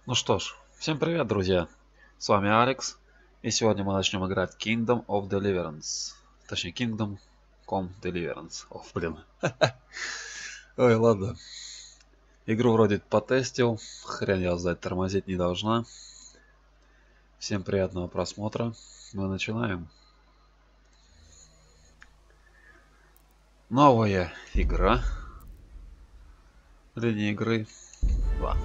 Ну что ж, всем привет, друзья! С вами Алекс, и сегодня мы начнем играть Kingdom of Deliverance. Точнее, Kingdom Come Deliverance. О, блин. Ой, ладно. Игру вроде потестил, хрен я знать, тормозить не должна. Всем приятного просмотра. Мы начинаем. Новая игра. Линия игры 2.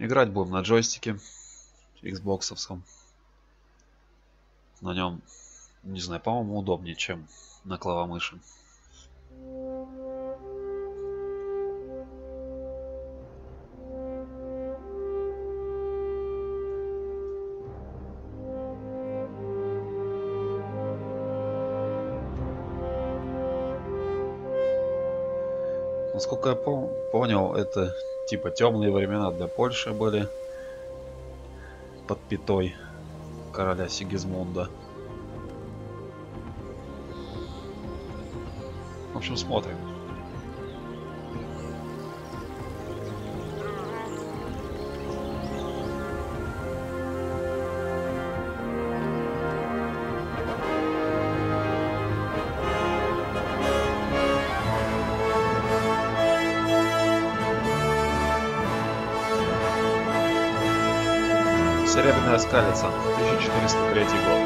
Играть будем на джойстике Xbox'овском. На нем, не знаю, по-моему, удобнее, чем на клавомыши. Насколько я понял, это типа темные времена для Польши были под пятой короля Сигизмунда. В общем, смотрим. Серебряная скалица, 1403 год.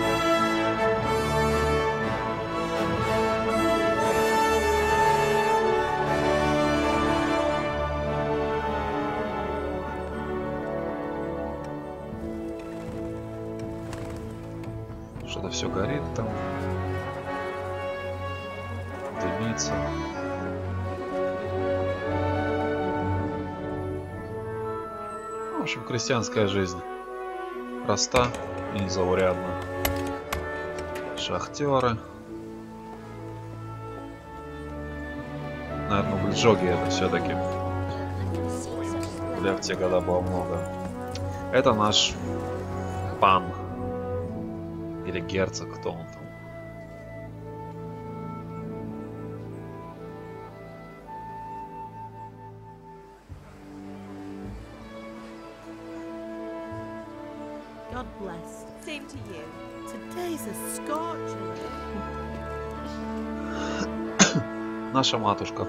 Что-то все горит там, дымится. В общем, крестьянская жизнь. Проста и незаурядна. Шахтеры. Наверное, в Джоге это все-таки. В те года было много. Это наш пан. Или герцог, кто он там. God bless. Same to you. Today's a scorcher. Наша матушка.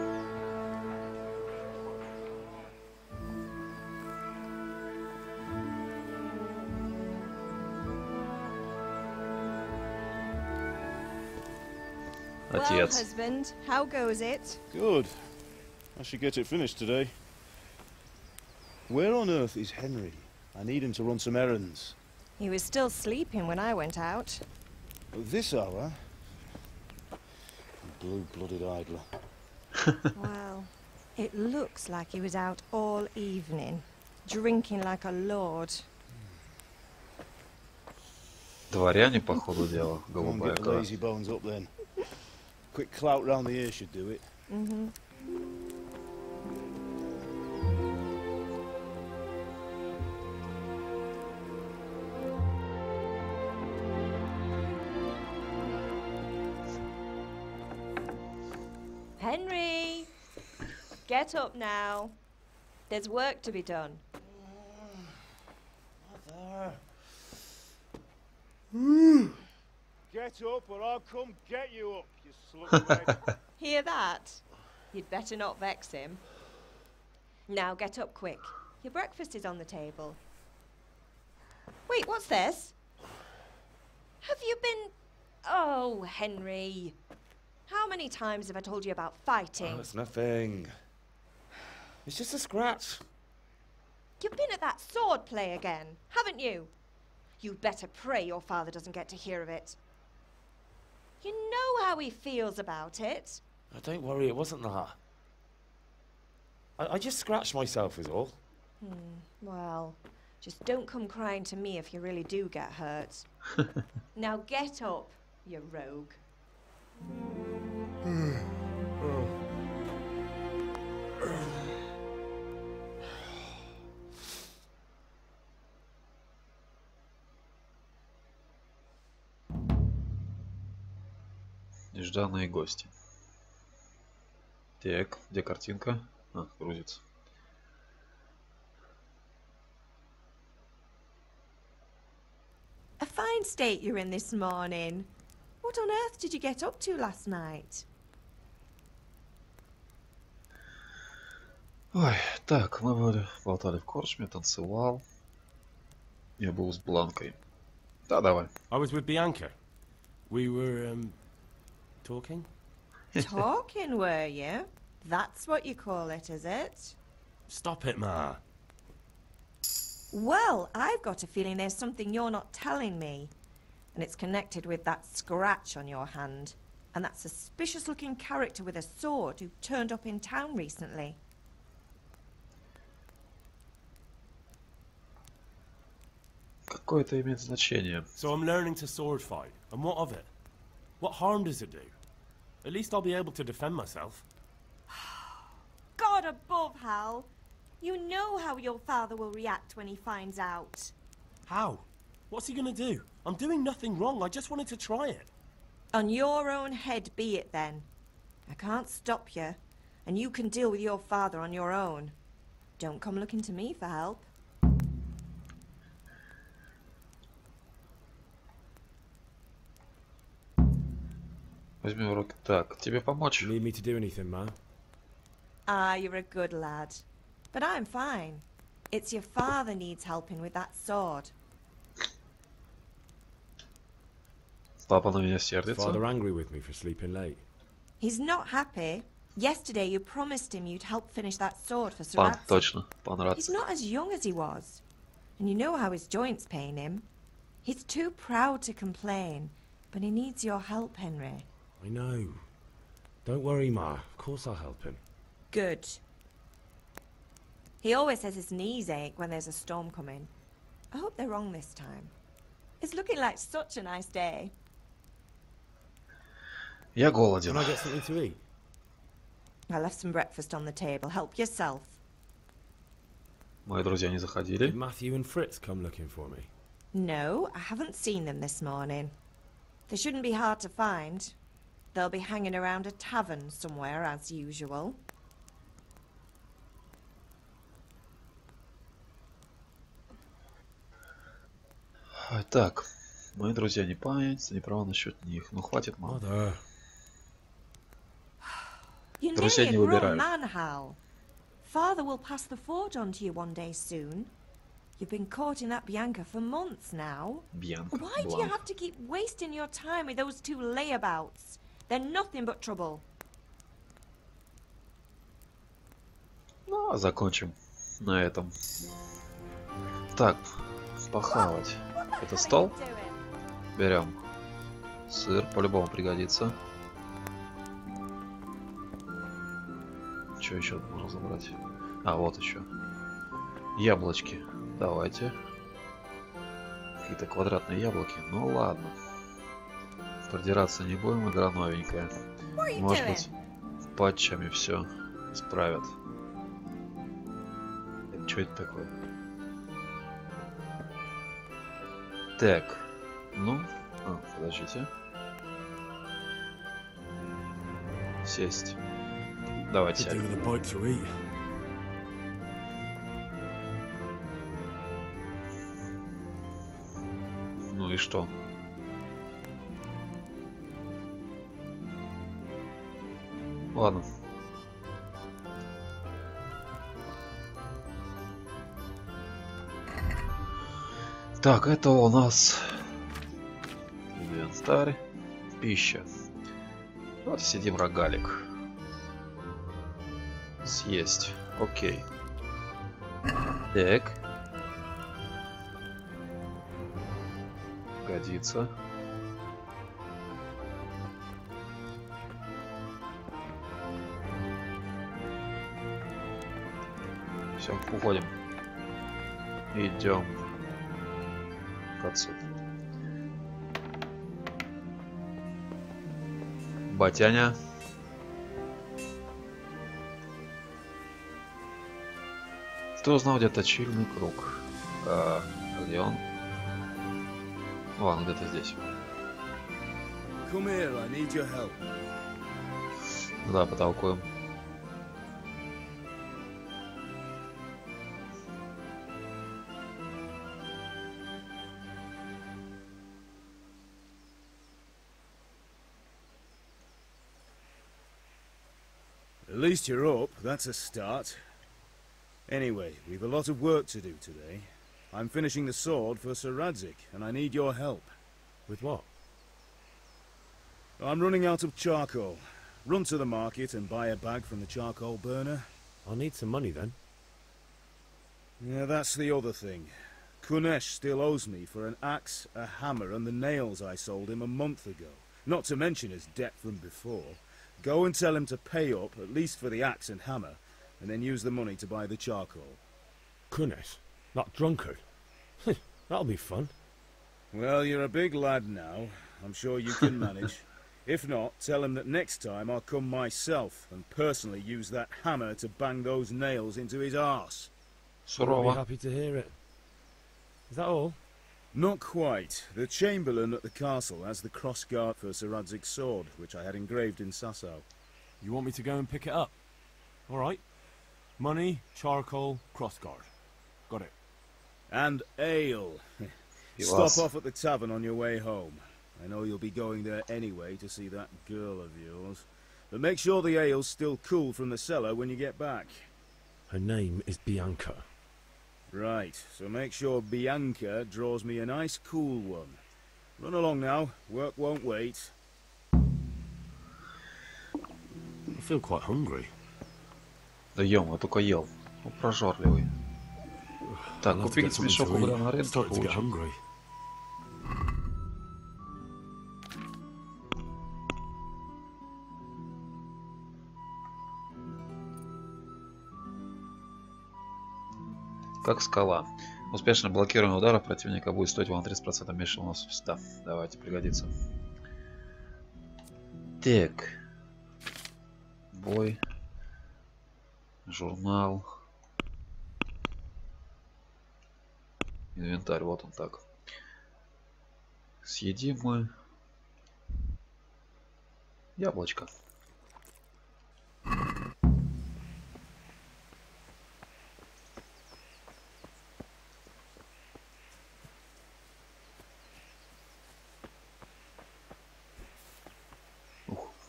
Well, Отец. husband, how goes it? Good. I should get it finished today. Where on earth is Henry? I need him to run some errands. He was still sleeping when I went out. At this hour? Blue-blooded idler. Well, it looks like he was out all evening, drinking like a lord. Дворяне, походу дела. Go on, Голубая get the кровь. lazy bones up then. Quick clout round the ear should do it. Mm-hmm. Henry! Get up now. There's work to be done. Get up or I'll come get you up, you slug. Hear that? You'd better not vex him. Now get up quick. Your breakfast is on the table. Wait, what's this? Have you been... Oh, Henry. How many times have I told you about fighting? Oh, it's nothing. It's just a scratch. You've been at that sword play again, haven't you? You'd better pray your father doesn't get to hear of it. You know how he feels about it. Oh, don't worry, it wasn't that. I just scratched myself is all. Well, just don't come crying to me if you really do get hurt. Now get up, you rogue. Нежданные гости. Так, где картинка? А, грузится. A fine state you're in this morning. What on earth did you get up to last night? Ой, так, мы болтали в корчме, танцевал. Я был с Бланкой. Да, давай. I was with Bianca. We were, talking? Talking, were you? That's what you call it, is it? Stop it, Ma. Well, I've got a feeling there's something you're not telling me. And it's connected with that scratch on your hand. And that suspicious-looking character with a sword who turned up in town recently. Какое это имеет значение? So I'm learning to sword fight. And what of it? What harm does it do? At least I'll be able to defend myself. God above, Hal. You know how your father will react when he finds out. How? What's he gonna do? I'm doing nothing wrong. I just wanted to try it. On your own head be it then. I can't stop you. And you can deal with your father on your own. Don't come looking to me for help. Возьми в руки. Так, тебе помочь? You need me to do anything, Ma? Ah, you're a good lad. But I'm fine. It's your father needs helping with that sword. Папа на меня Is сердится. Father angry with me for sleeping late? He's not happy. Yesterday you promised him you'd help finish that sword for Пан, Surat. точно. Пан рад. He's not as young as he was. And you know how his joints pain him. He's too proud to complain. But he needs your help, Henry. I know. Don't worry, Ma. Of course I'll help him. Good. He always says his knees ache when there's a storm coming. I hope they're wrong this time. It's looking like such a nice day. Я Can голоден. I get something to eat? I left some breakfast on the table. Help yourself. Мои друзья не заходили. Did Matthew and Fritz come looking for me? No, I haven't seen them this morning. They shouldn't be hard to find. They'll be hanging around a tavern somewhere, as usual. Так, мои друзья не памятятся, не права насчет них. Ну хватит, мам. Mother. You're Друзья nearly не a grown выбирают. man, Hal. Father will pass the forge on to you one day soon. You've been courting that Bianca for months now. Бьянка, Why do you Бланк. have to keep wasting your time with those two layabouts? They're nothing but trouble. Ну, а закончим на этом. Так, похавать. Это стол? Берем. Сыр по-любому пригодится. Что еще можно забрать? А, вот еще. Яблочки. Давайте. Какие-то квадратные яблоки. Ну ладно. Продираться не будем, игра новенькая. Может быть, патчами все исправят. Что это такое? Так. Ну. Подождите. Сесть. Давайте Could do сядем. with a bite to eat. Ну и что? Ладно. Так, это у нас инвентарь, пища. Вот сидим рогалик. Съесть. Окей. Так. Годится. Все, уходим. Идем к отцу. Батяня. Ты узнал, где точильный круг? Где он? Ладно, где-то здесь. Come here, I need your help. Да, потолкуем. least you're up. That's a start. Anyway, we've a lot of work to do today. I'm finishing the sword for Sir Radzik, and I need your help. With what? I'm running out of charcoal. Run to the market and buy a bag from the charcoal burner. I'll need some money then. Yeah, that's the other thing. Kunesh still owes me for an axe, a hammer, and the nails I sold him a month ago. Not to mention his debt from before. Go and tell him to pay up, at least for the axe and hammer, and then use the money to buy the charcoal. Kunesh? That drunkard? That'll be fun. Well, you're a big lad now. I'm sure you can manage. If not, tell him that next time I'll come myself and personally use that hammer to bang those nails into his arse. I'll be happy to hear it. Is that all? Not quite. The Chamberlain at the castle has the crossguard for Sir Radzik's sword, which I had engraved in Sasau. You want me to go and pick it up? All right. Money, charcoal, crossguard. Got it. And ale. Stop off at the tavern on your way home. I know you'll be going there anyway to see that girl of yours. But make sure the ale's still cool from the cellar when you get back. Her name is Bianca. Right, so make sure Bianca draws me a nice cool one. Run along now, work won't wait. I feel quite hungry. Да ем, я только ел. Ну, прожорливый. Так, купить мешок угля на рынке получим. Как скала. Успешное блокирование ударов противника будет стоить вам 30% меньше выносливости. Да, давайте, пригодится. Так. Бой. Журнал. Инвентарь, вот он так. Съедим мы. Яблочко.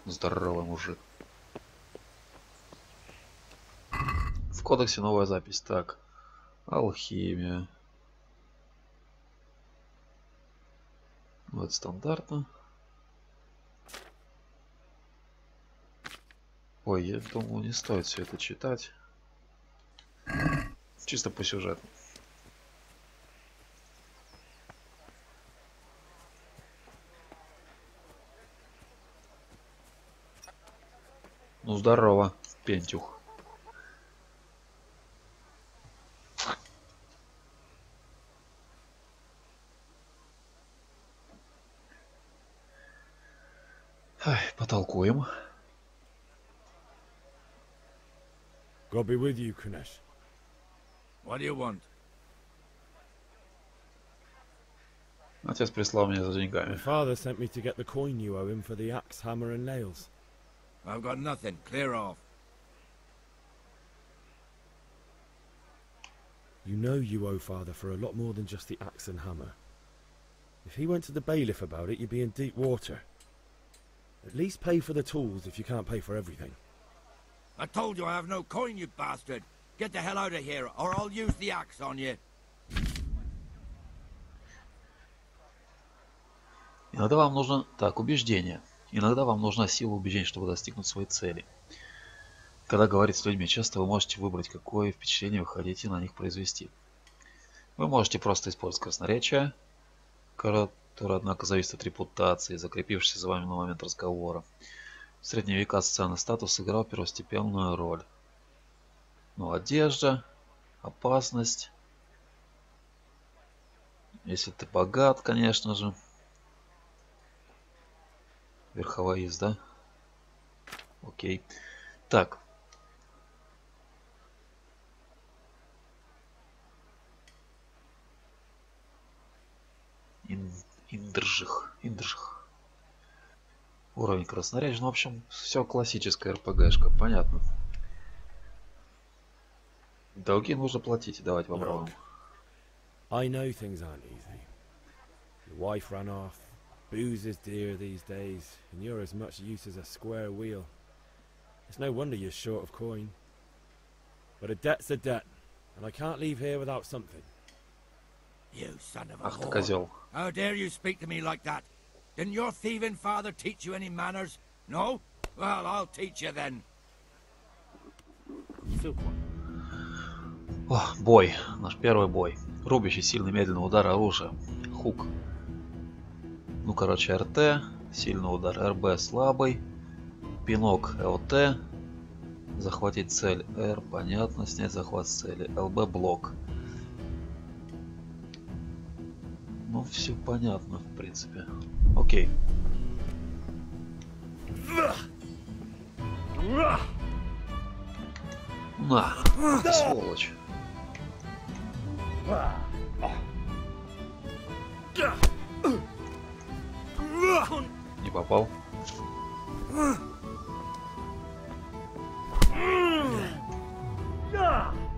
Здоровый мужик. В кодексе новая запись. Так. Алхимия. Ну, это стандартно. Ой, я думаю, не стоит все это читать. Чисто по сюжету. Ну, здорово, пентюх. Ай, потолкуем. God be with you, Kunesh. What do you want? Отец прислал меня за My деньгами. father sent me to get the coin you owe him for the axe, hammer and nails. I've got nothing. Clear off. You know you owe father for a lot more than just the axe and hammer. If he went to the bailiff about it, you'd be in deep water. At least pay for the tools if you can't pay for everything. I told you I have no coin, you bastard. Get the hell out of here, or I'll use the axe on you. Иногда вам нужно... Так, убеждение. Иногда вам нужна сила убеждений, чтобы достигнуть своей цели. Когда говорите с людьми, часто вы можете выбрать, какое впечатление вы хотите на них произвести. Вы можете просто использовать красноречие, которое, однако, зависит от репутации, закрепившейся за вами на момент разговора. В средние века социальный статус сыграл первостепенную роль. Но одежда, опасность. Если ты богат, конечно же. Верховая езда. Окей. Так. Индржих. Уровень красноречия. Ну, в общем, все классическая РПГшка. Понятно. Долги нужно платить. Давайте попробуем. I know things aren't easy. Your wife ran off. Booze is dear these days, and you're as much use as a square wheel. It's no wonder you're short of coin. But a debt's a debt, and I can't leave here without something. You son of a Ах ты whore. козел. How dare you speak to me like that? Didn't your thieving father teach you any manners? No? Well, I'll teach you then. О, бой. Наш первый бой. Рубящий, сильный, медленный удар оружием. Хук. Ну, короче, РТ. Сильный удар. РБ слабый. Пинок ЛТ. Захватить цель Р. Понятно. Снять захват с цели. ЛБ блок. Ну, все понятно, в принципе. Окей. На, ты сволочь. Не попал.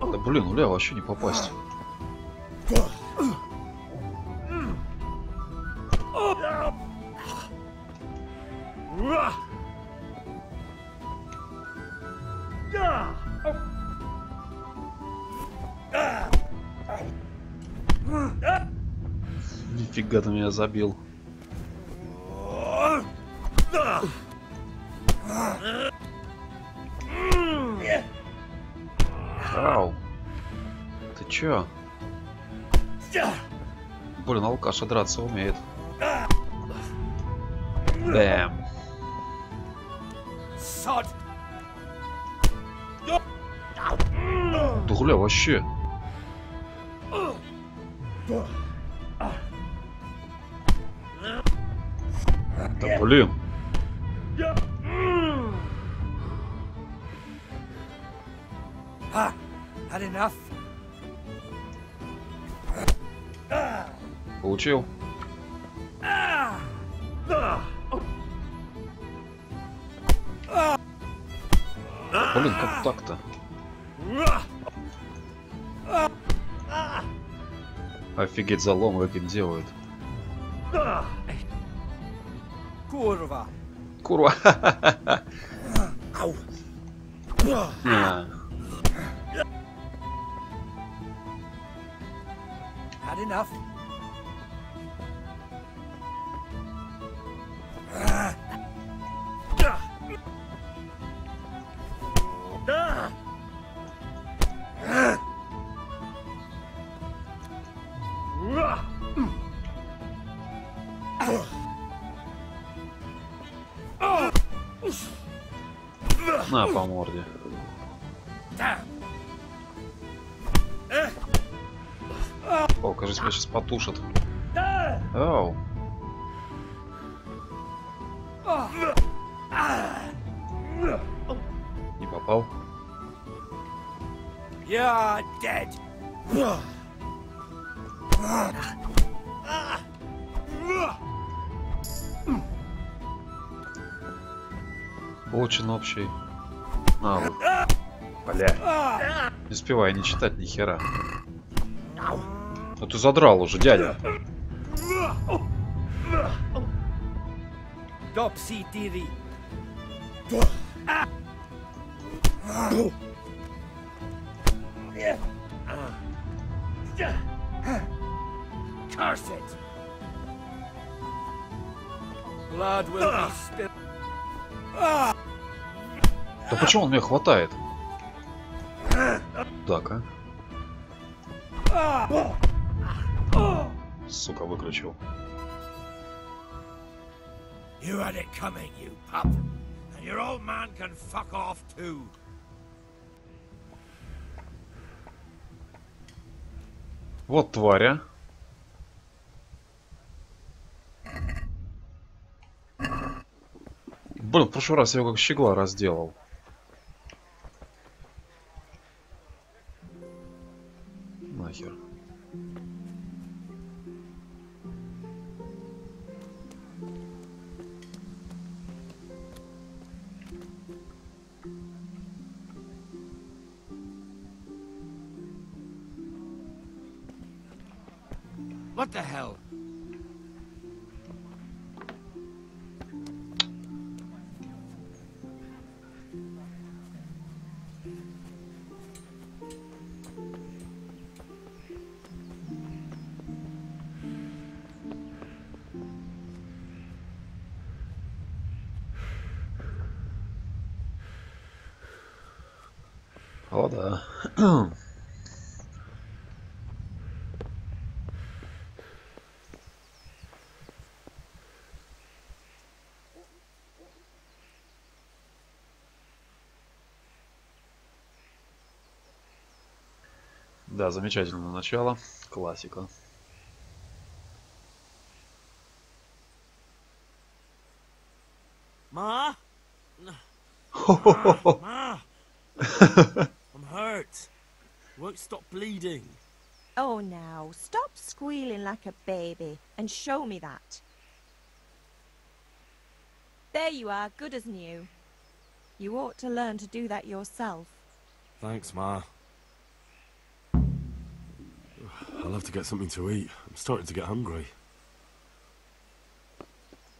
Да блин, уля, вообще не попасть. Нифига ты меня забил. Ау. Ты чё? Блин, алкаша драться умеет. Бэм. Да гуля вообще. Да блин. Had enough? Получил. Блин, как так-то? Офигеть, залом каким делают. Kurva. Курва. А, Had enough? на по морде. О, кажется, меня сейчас потушат. Ау. Не попал. You're dead. Получен общий навык. Бля. Не успеваю не читать ни хера. А ты задрал уже, дядя. Topsy-turvy. Curse it. Blood will be spilled. Да почему он меня хватает? Так, а? Сука, выключил. You had it coming, you pup. And your old man can fuck off too. Вот тварь, а. Блин, в прошлый раз я его как щегла разделал. Нахер. What the hell? О, да. Да, замечательное начало. Классика. Ma? Хо-хо-хо-хо. Ma! I'm hurt. Won't stop bleeding. Oh, now, stop squealing like a baby and show me that. There you are, good as new. You ought to learn to do that yourself. Thanks, Ma. I'll have to get something to eat. I'm starting to get hungry.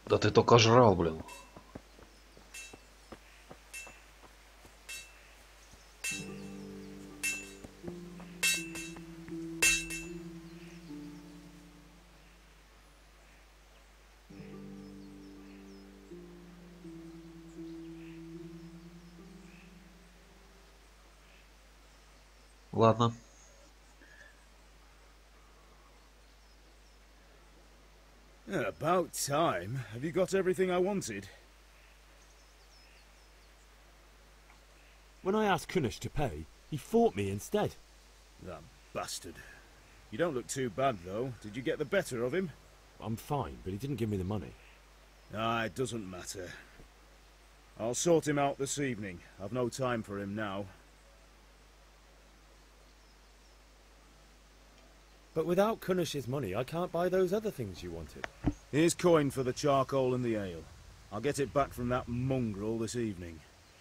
Да ты только жрал, блин. Ладно. About time. Have you got everything I wanted? When I asked Kunish to pay, he fought me instead. That bastard. You don't look too bad, though. Did you get the better of him? I'm fine, but he didn't give me the money. Ah, it doesn't matter. I'll sort him out this evening. I've no time for him now. But without Kunish's money, I can't buy those other things you wanted. Here's coin for the charcoal and the ale. I'll get it back from that mongrel this evening.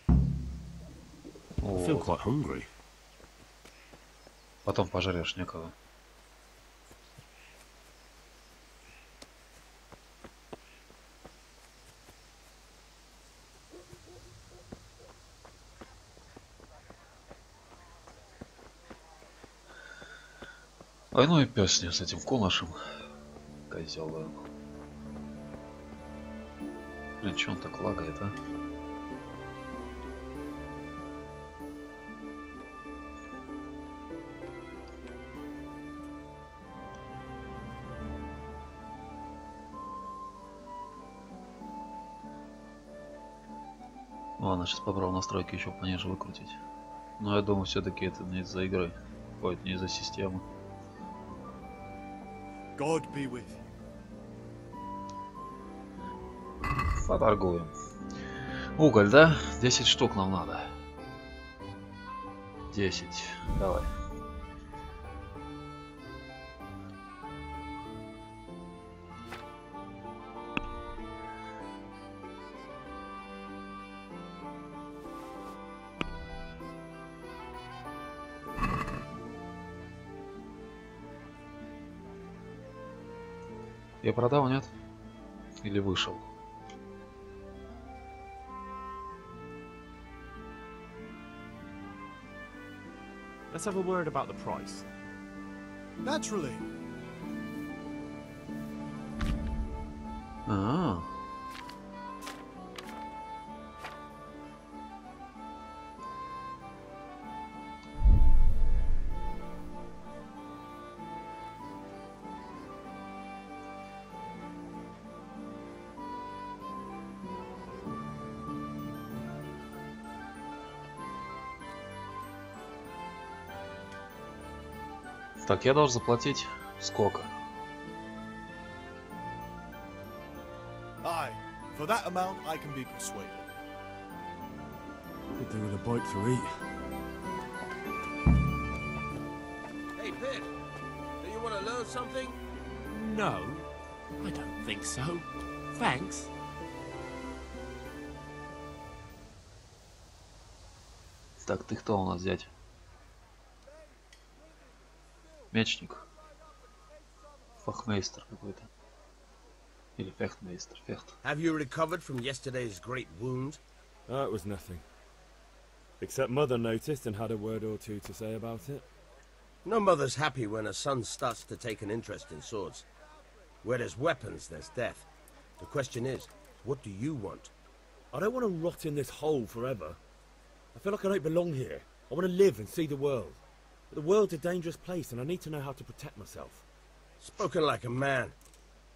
I feel quite hungry. Потом пожрешь, некого. Ой, ну и пес с ним, с этим Кунашем. Козел, блин. Блин, че он так лагает, а? Ладно, сейчас попробую настройки еще пониже выкрутить. Но я думаю, все-таки это не из-за игры. Ой, это не из-за системы. God be with you. Поторгуем. Уголь, да? 10 штук нам надо. 10. Давай. Я продал, нет? Или вышел? Let's have a word about the price. Naturally. А-а-а. Так, я должен заплатить сколько? Aye, for that amount I can be persuaded. Good thing with a bite to eat. Hey, Pip, do you want to learn something? No, I don't think so. Thanks. Так, ты кто у нас, дядь? Мечник. Фахмейстер какой-то. Или фехтмейстер. Фехт. Have you recovered from yesterday's great wound? It was nothing. Except Mother noticed and had a word or two to say about it. No mother's happy when a son starts to take an interest in swords. Where there's weapons, there's death. The question is, what do you want? I don't want to rot in this hole forever. I feel like I don't belong here. I want to live and see the world. But the world's a dangerous place and I need to know how to protect myself. Spoken like a man.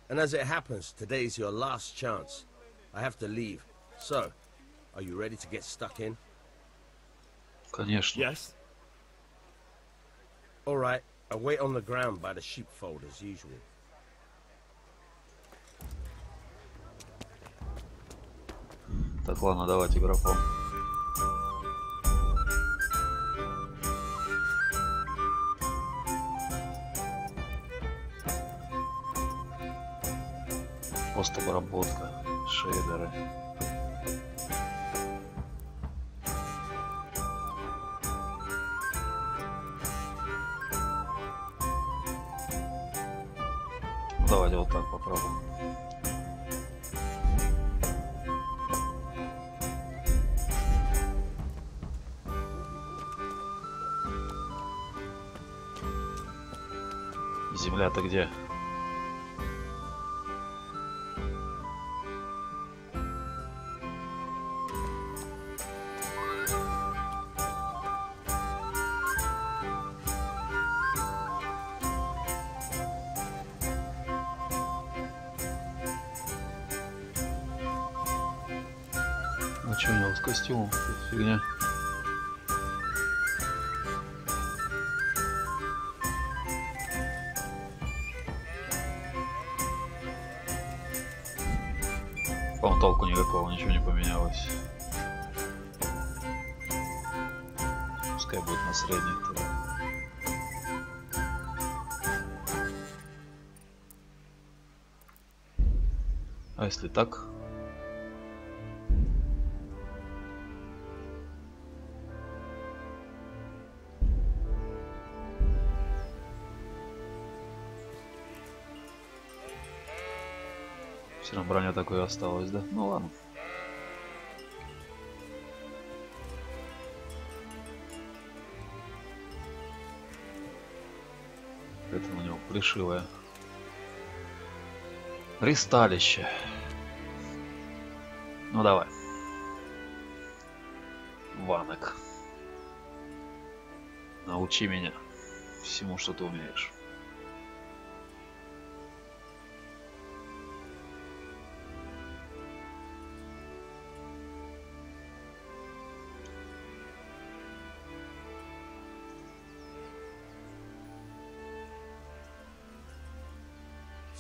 And as it happens, today's your last chance. I have to leave. So, are you ready to get stuck in? Конечно. Yes. All right, I'll wait on the ground by the sheepfold as usual. Так, ладно, давайте графон. Постобработка, шейдеры. Давайте вот так попробуем. Земля-то где? А что у него с костюмом? Фигня. По-моему, толку никакого, ничего не поменялось. Пускай будет на средних тогда. А если так? Все равно броня такой осталась, да? Ну ладно. Это у него плешивое ристалище. Ну давай. Ванок. Научи меня всему, что ты умеешь.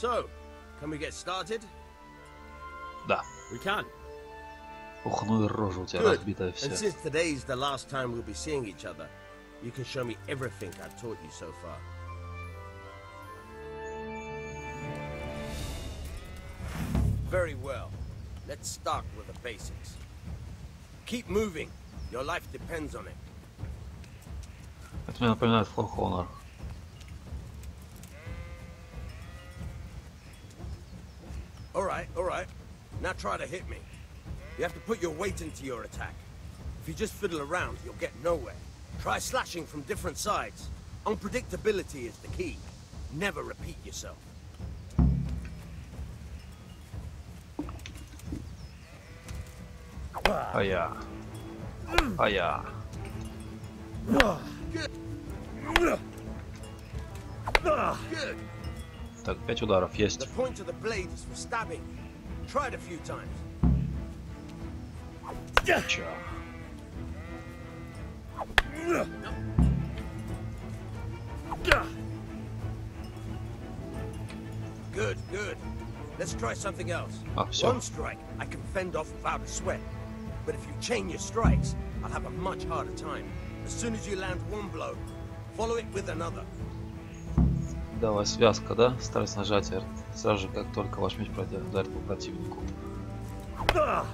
So, can we get started? Да. We can. Ух, ну и рожа у тебя Good. разбитая вся. And since today's the last time we'll be seeing each other, you can show me everything I've taught you so far. Very well. Let's start with the basics. Keep moving. Your life depends on it. Это мне напоминает For Honor. All right. Now try to hit me. You have to put your weight into your attack. If you just fiddle around, you'll get nowhere. Try slashing from different sides. Unpredictability is the key. Never repeat yourself. А-я. А-я. Good. Так, 5 ударов есть. The point of the blade is for stabbing. Try it a few times. Ча. Good. Let's try something else. А, все. One strike I can fend off without a sweat. But if you chain your strikes, I'll have a much harder time. As soon as you land one blow, follow it with another. Давай, связка, да? Старайся нажать сразу же, как только ваш меч ударит по противнику. Good.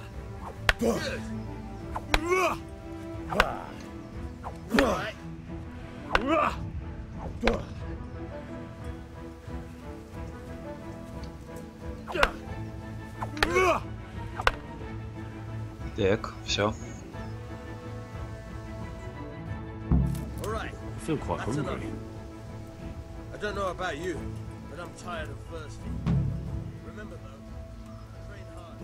Так, все. All right. I feel quite That's enough. hungry. I don't know about you, but I'm tired and thirsty. Remember though, train hard.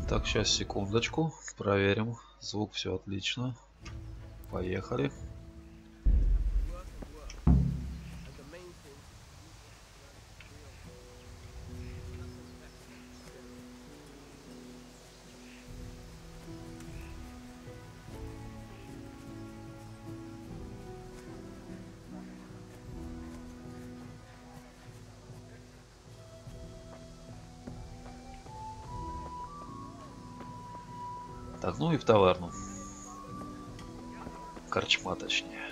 Так, сейчас, секундочку. Проверим. Звук, все отлично. Поехали. Так, ну и в таверну. Корчма, точнее.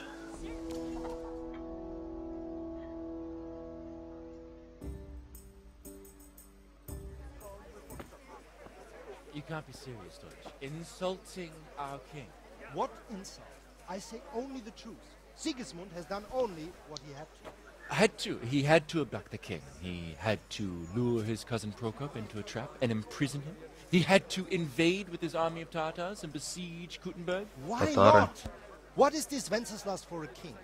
You can't be serious, Deutsch. Insulting our king. What insult? I say only the truth. Sigismund has done only what he had to. He had to abduct the king. He had to lure his cousin Prokop into a trap and imprison him. He had to invade with his army of Tatars and besiege Kuttenberg. Why not? What is this Wenceslas for a king?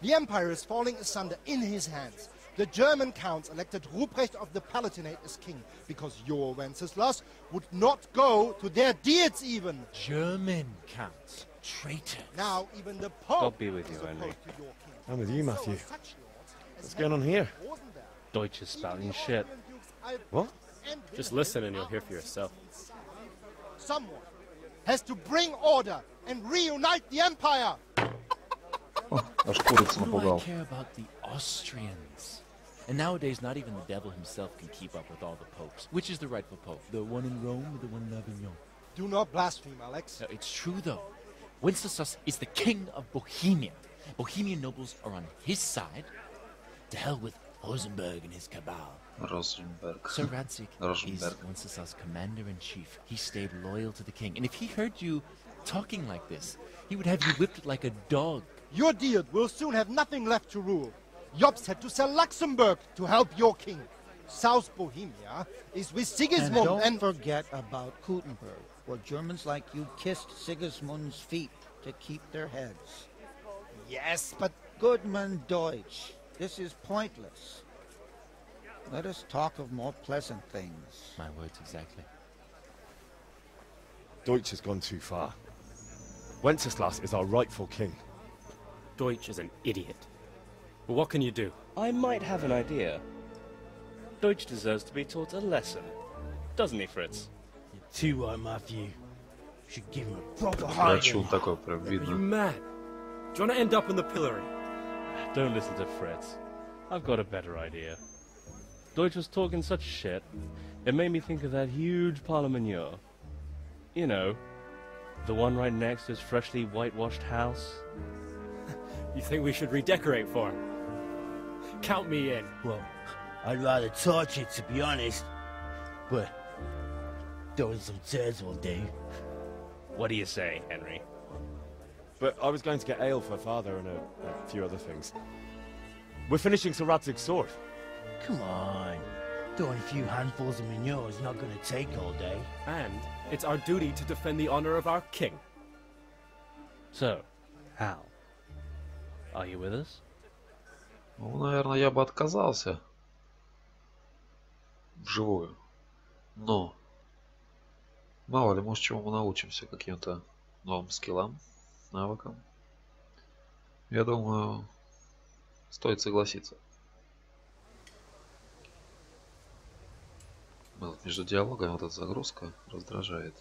The empire is falling asunder in his hands. The German counts elected Ruprecht of the Palatinate as king because your Wenceslas would not go to their deeds even. German counts. Traitors. Now even the Pope God be with you, Henry. I'm with you, Matthew. What's going on here? Deutsch is spouting shit. What? Just listen and you'll hear for yourself. Someone has to bring order and reunite the empire. Аж курицу Who do I напугал. care about the Austrians? And nowadays, not even the devil himself can keep up with all the popes. Which is the rightful pope? The one in Rome or the one in Avignon? Do not blaspheme, Alex. No, it's true, though. Wenceslas is the king of Bohemia. Bohemian nobles are on his side. To hell with Rosenberg and his cabal. Rosenberg. Sir Radzig is Wenceslas' commander-in-chief. He stayed loyal to the king. And if he heard you talking like this, he would have you whipped like a dog. Your deed will soon have nothing left to rule. Jobst had to sell Luxembourg to help your king. South Bohemia is with Sigismund and don't forget about Kuttenberg, where Germans like you kissed Sigismund's feet to keep their heads. Yes, but... Goodman Deutsch, this is pointless. Let us talk of more pleasant things. My words exactly. Deutsch has gone too far. Wenceslas is our rightful king. Deutsch is an idiot. But what can you do? I might have an idea. Deutsch deserves to be taught a lesson. Doesn't he, Fritz? You're too right, Matthew. Should give him a proper Драчун такой прям Are you видно. mad? Do you want to end up in the pillory? Don't listen to Fritz. I've got a better idea. Deutsch was talking such shit, it made me think of that huge parliament. You know, the one right next to his freshly whitewashed house. You think we should redecorate for him? Count me in. Well, I'd rather torch it, to be honest. But throwing some turds will do. What do you say, Henry? But I was going to get ale for father and a few other things. We're finishing Sir Radzig's sword. Come on. Throwing a few handfuls of manure is not going to take all day. And it's our duty to defend the honor of our king. So, Hal, are you with us? Ну, наверное, я бы отказался. Вживую. Но. Мало ли, может, чему мы научимся, каким-то новым скиллам, навыкам. Я думаю, стоит согласиться. Между диалогами вот эта загрузка раздражает.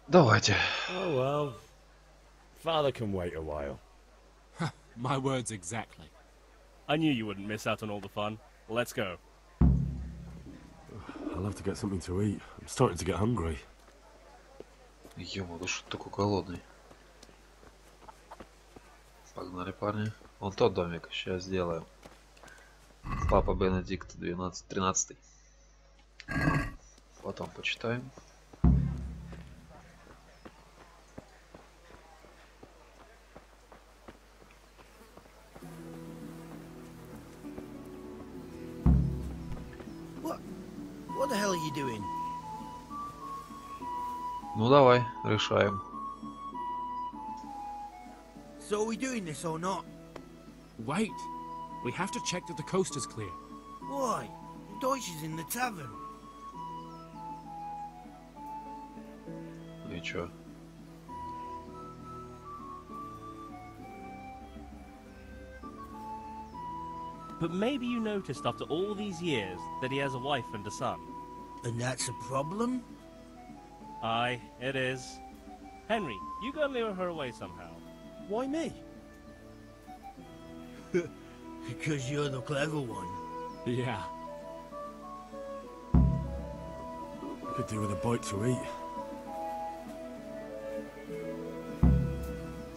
Давайте. Oh well. Father can wait a while. My words exactly. I knew you wouldn't miss out on all the fun. Let's go. I'll have to get something to eat. I'm starting to get hungry. Ё-моё, да что такой голодный. Погнали, парни. Вон тот домик, сейчас сделаем. Папа Бенедикт 13. Потом почитаем. What the hell are you doing? Ну давай, решаем. So are we doing this or not? Wait. We have to check that the coast is clear. Why? Deutsch is in the tavern. и чё? But maybe you noticed after all these years that he has a wife and a son. And that's a problem? Aye, it is. Henry, you gotta lure her away somehow. Why me? Because you're the clever one. Yeah. I could do with a bite to eat.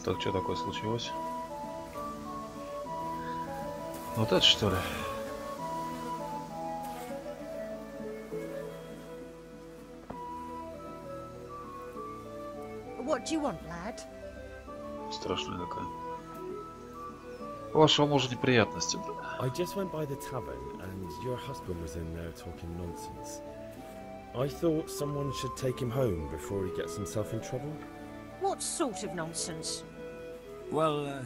Так, что такое случилось? Вот это что ли? What do you want, lad? Страшная какая. У вашего мужа неприятности. I just went by the tavern and your husband was in there talking nonsense. I thought someone should take him home before he gets himself in trouble. What sort of nonsense? Well,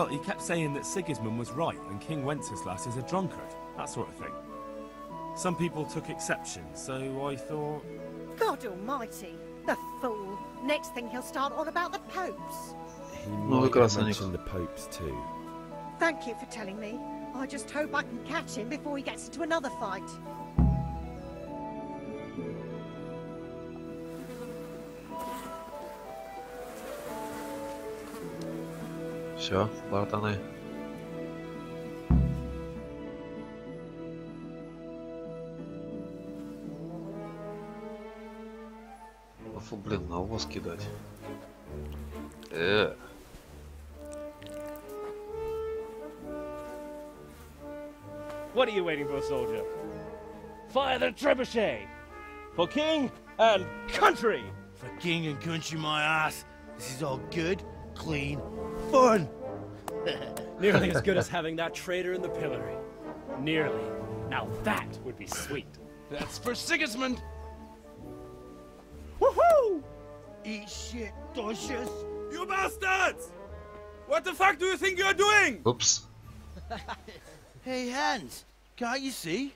he kept saying that Sigismund was right and King Wenceslas is a drunkard, that sort of thing. Some people took exception, so I thought... God almighty, the fool. Next thing he'll start on about the popes. He might have mentioned the popes too. Thank you for telling me. I just hope I can catch him before he gets into another fight. Все, братаны. Фу, блин, навоз кидать. What are you waiting for, soldier? Fire the trebuchet! For king and country! For king and country, my ass. This is all good, clean, fun. Nearly as good as having that traitor in the pillory. Nearly. Now that would be sweet. That's for Sigismund. Woohoo! Eat shit, Docious. You bastards! What the fuck do you think you're doing? Oops. Hey, Hans, can't you see?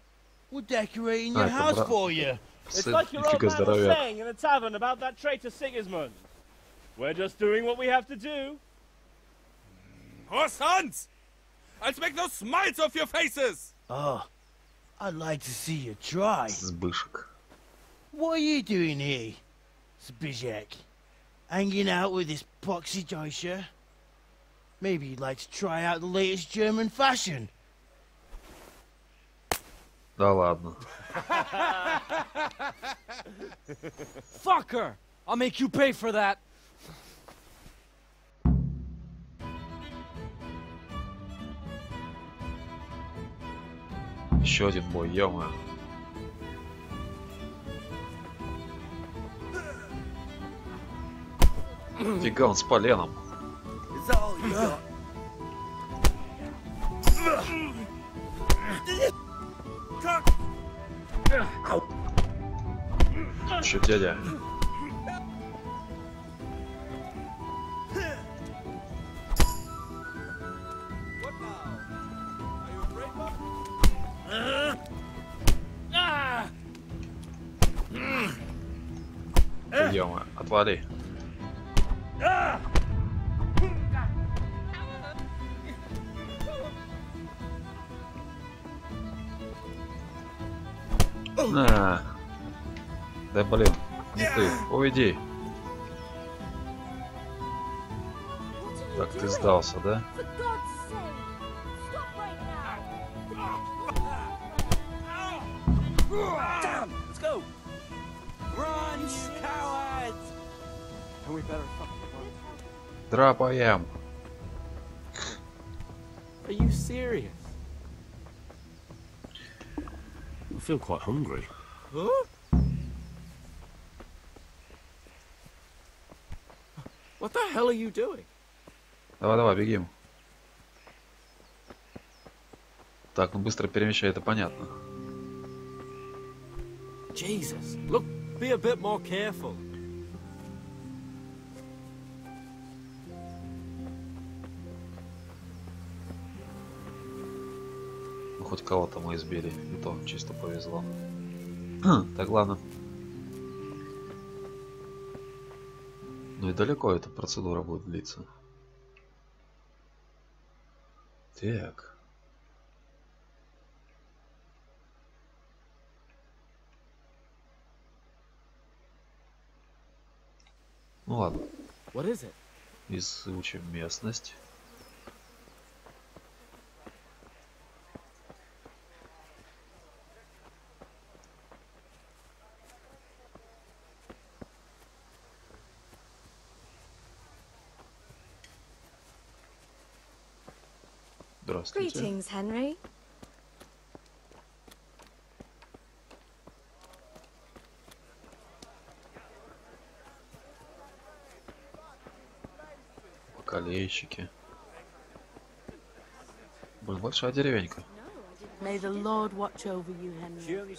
We're decorating your house for you. It's like your old man was saying in the tavern about that traitor Sigismund. We're just doing what we have to do. Horse Hans! I'll make those smiles off your faces! Oh, I'd like to see you try. Zbyszek. What are you doing here, Zbyszek? Hanging out with this poxy Deutscher? Maybe you'd like to try out the latest German fashion. Да ладно. Fuck her! I'll make you pay for that. Еще один бой, ё-моё. Фига, он с поленом. Чё, дядя? Ё-моё, отвали. На. Да блин, не ты, уйди. Так, ты сдался, да? Damn! Let's go! Run, you cowards! And we better fucking run. Драпаем. Are you serious? I feel quite hungry. Huh? What the hell are you doing? Давай, давай, бегим. Так, ну быстро перемещай, это понятно. Jesus, look, be a bit more careful. Ну, хоть кого-то мы избили, и то чисто повезло. Так, ладно. Ну и далеко эта процедура будет длиться. Так. Ну ладно. Изучим местность. Здравствуйте. Greetings, Henry. Бакалейщики. Блин, большая деревенька. May the Lord watch over you, Henry.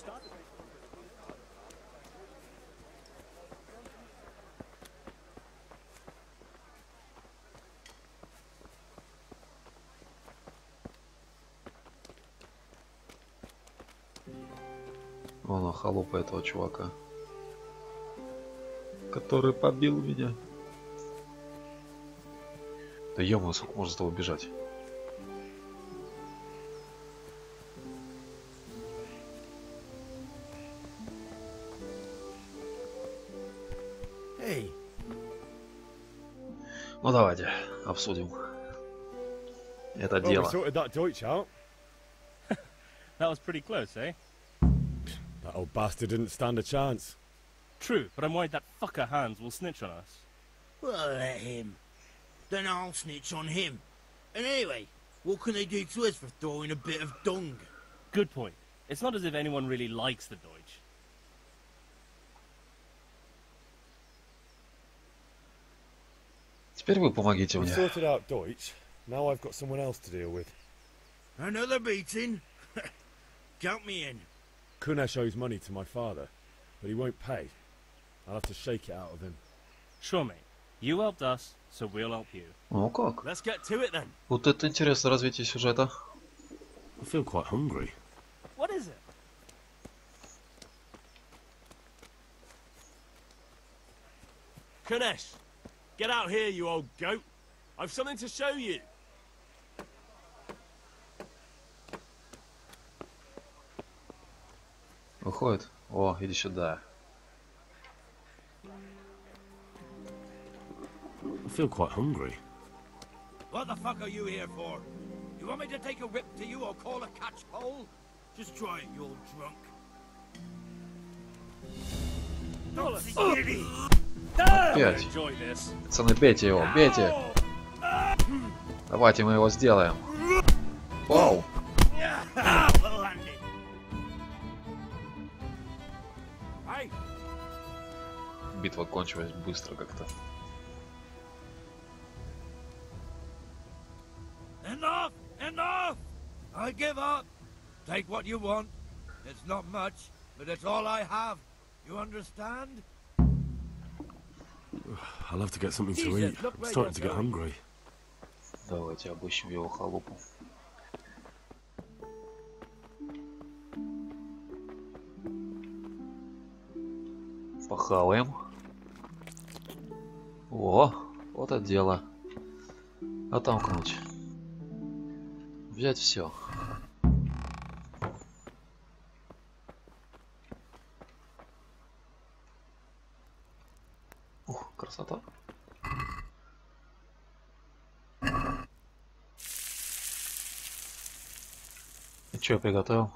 Вон холопа этого чувака, который побил меня. Да ё-моё, сколько можно с тобой бежать? Hey. Ну давайте обсудим это дело. That was pretty close, eh? That old bastard didn't stand a chance. True, but I'm worried that fucker Hans will snitch on us. Well, let him. Then I'll snitch on him. And anyway, what can they do to us for throwing a bit of dung? Good point. It's not as if anyone really likes the Deutsch. Теперь вы помогите We мне. sorted out Deutsch. Now I've got someone else to deal with. Another beating? Count me in. Kunesh owes money to my father, but he won't pay. I'll have to shake it out of him. Sure, mate. You helped us, so we'll help you. Ну как? Let's get to it then. Вот это интересное развитие сюжета. I feel quite hungry. What is it? Kunesh, get out here, you old goat. I've something to show you. Выходит. О, иди сюда. I feel quite hungry. What the fuck are you here for? You want me to take a whip to you or call a catch pole? Just try it, you old drunk. Опять. Пацаны, бейте его, бейте. Давайте мы его сделаем. Вау. Битва кончилась быстро как-то. Enough! Enough! I give up. Take what you want. It's not much, but it's all I have. You understand? I'll have to get something to eat. I'm starting to get hungry. Давайте обыщем его халупу. Похаваем. О, вот это дело. Отомкнуть. Взять все. Ух, красота. И что я приготовил?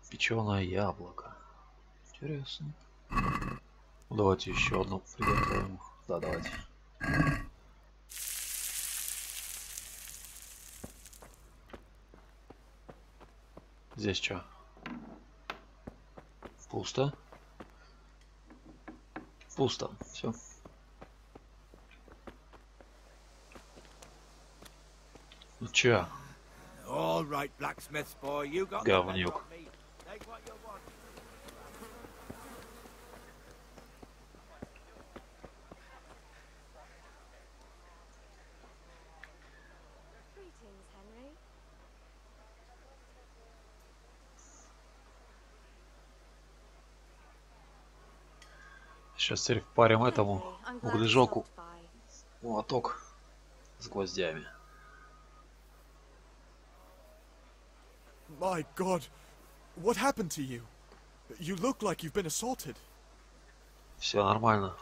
Печеное яблоко. Интересно. Ну, давайте еще одну приготовим. Да, давайте. Здесь что? Пусто. Пусто. Все. Ну чё? Говнюк. Сейчас теперь впарим этому углежоку молоток с гвоздями. My God, what happened to you? You look like you've been assaulted. Все нормально.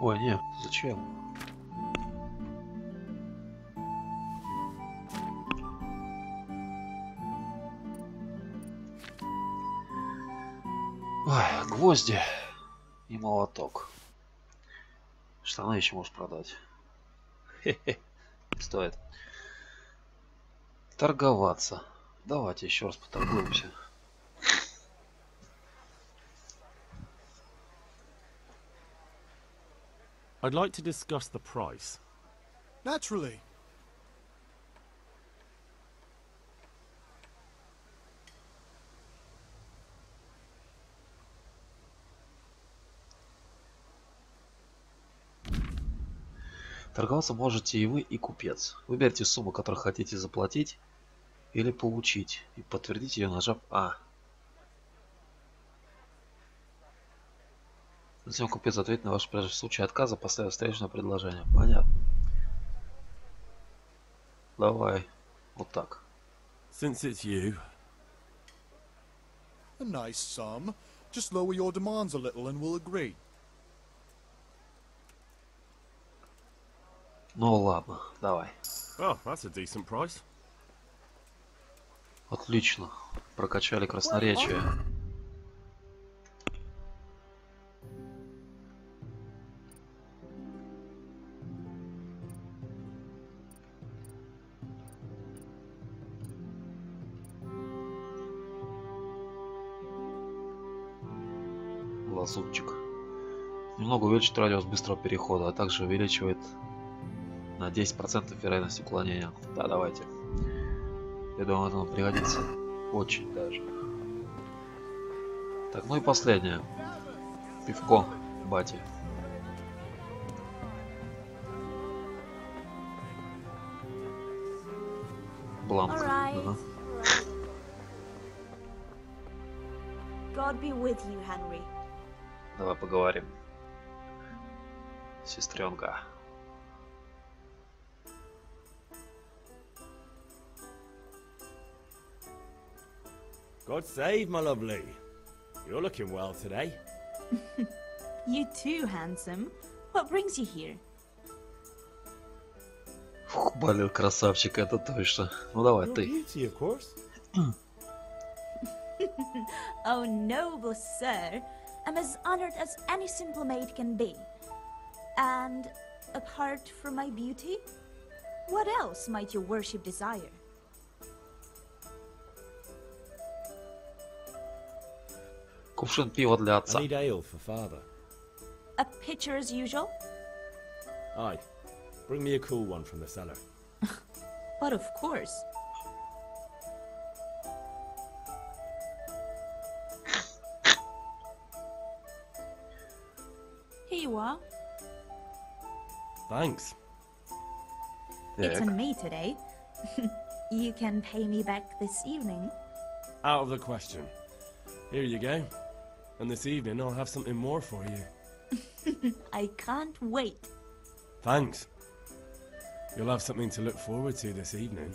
Ой, не, зачем? Ой, гвозди и молоток. Штаны еще можешь продать. Хе-хе, не стоит. Торговаться. Давайте еще раз поторгуемся. I'd like to discuss the price. Naturally. Торговаться можете и вы, и купец. Выберите сумму, которую хотите заплатить или получить, и подтвердите ее, нажав А. Затем купец ответит на ваш прежде в случае отказа, поставив встречное предложение. Понятно. Давай. Вот так. Since it's you. A nice sum. Just lower your demands a little and we'll agree. Ну ладно, давай. Oh, that's a decent price. Отлично. Прокачали красноречие. Лазутчик. Немного увеличит радиус быстрого перехода, а также увеличивает на 10% вероятность уклонения. Да, давайте. Я думаю, это нам пригодится. Очень даже. Так, ну и последнее. Пивко, бати. Бланк. Ага. God be with you, Henry. Давай поговорим. Сестренка. God save, my lovely. You're looking well today. You too, handsome. What brings you here? Фух, блин, красавчик, это точно. Ну давай, Your ты. beauty, of course. Oh, noble sir. I'm as honored as any simple maid can be. And apart from my beauty, what else might your worship desire? Кувшин пива для I отца. need ale for father. A pitcher as usual? Aye. Bring me a cool one from the cellar. But of course. Here you are. Thanks. It's on me today. You can pay me back this evening. Out of the question. Here you go. And this evening I'll have something more for you. I can't wait. Thanks. You'll have something to look forward to this evening.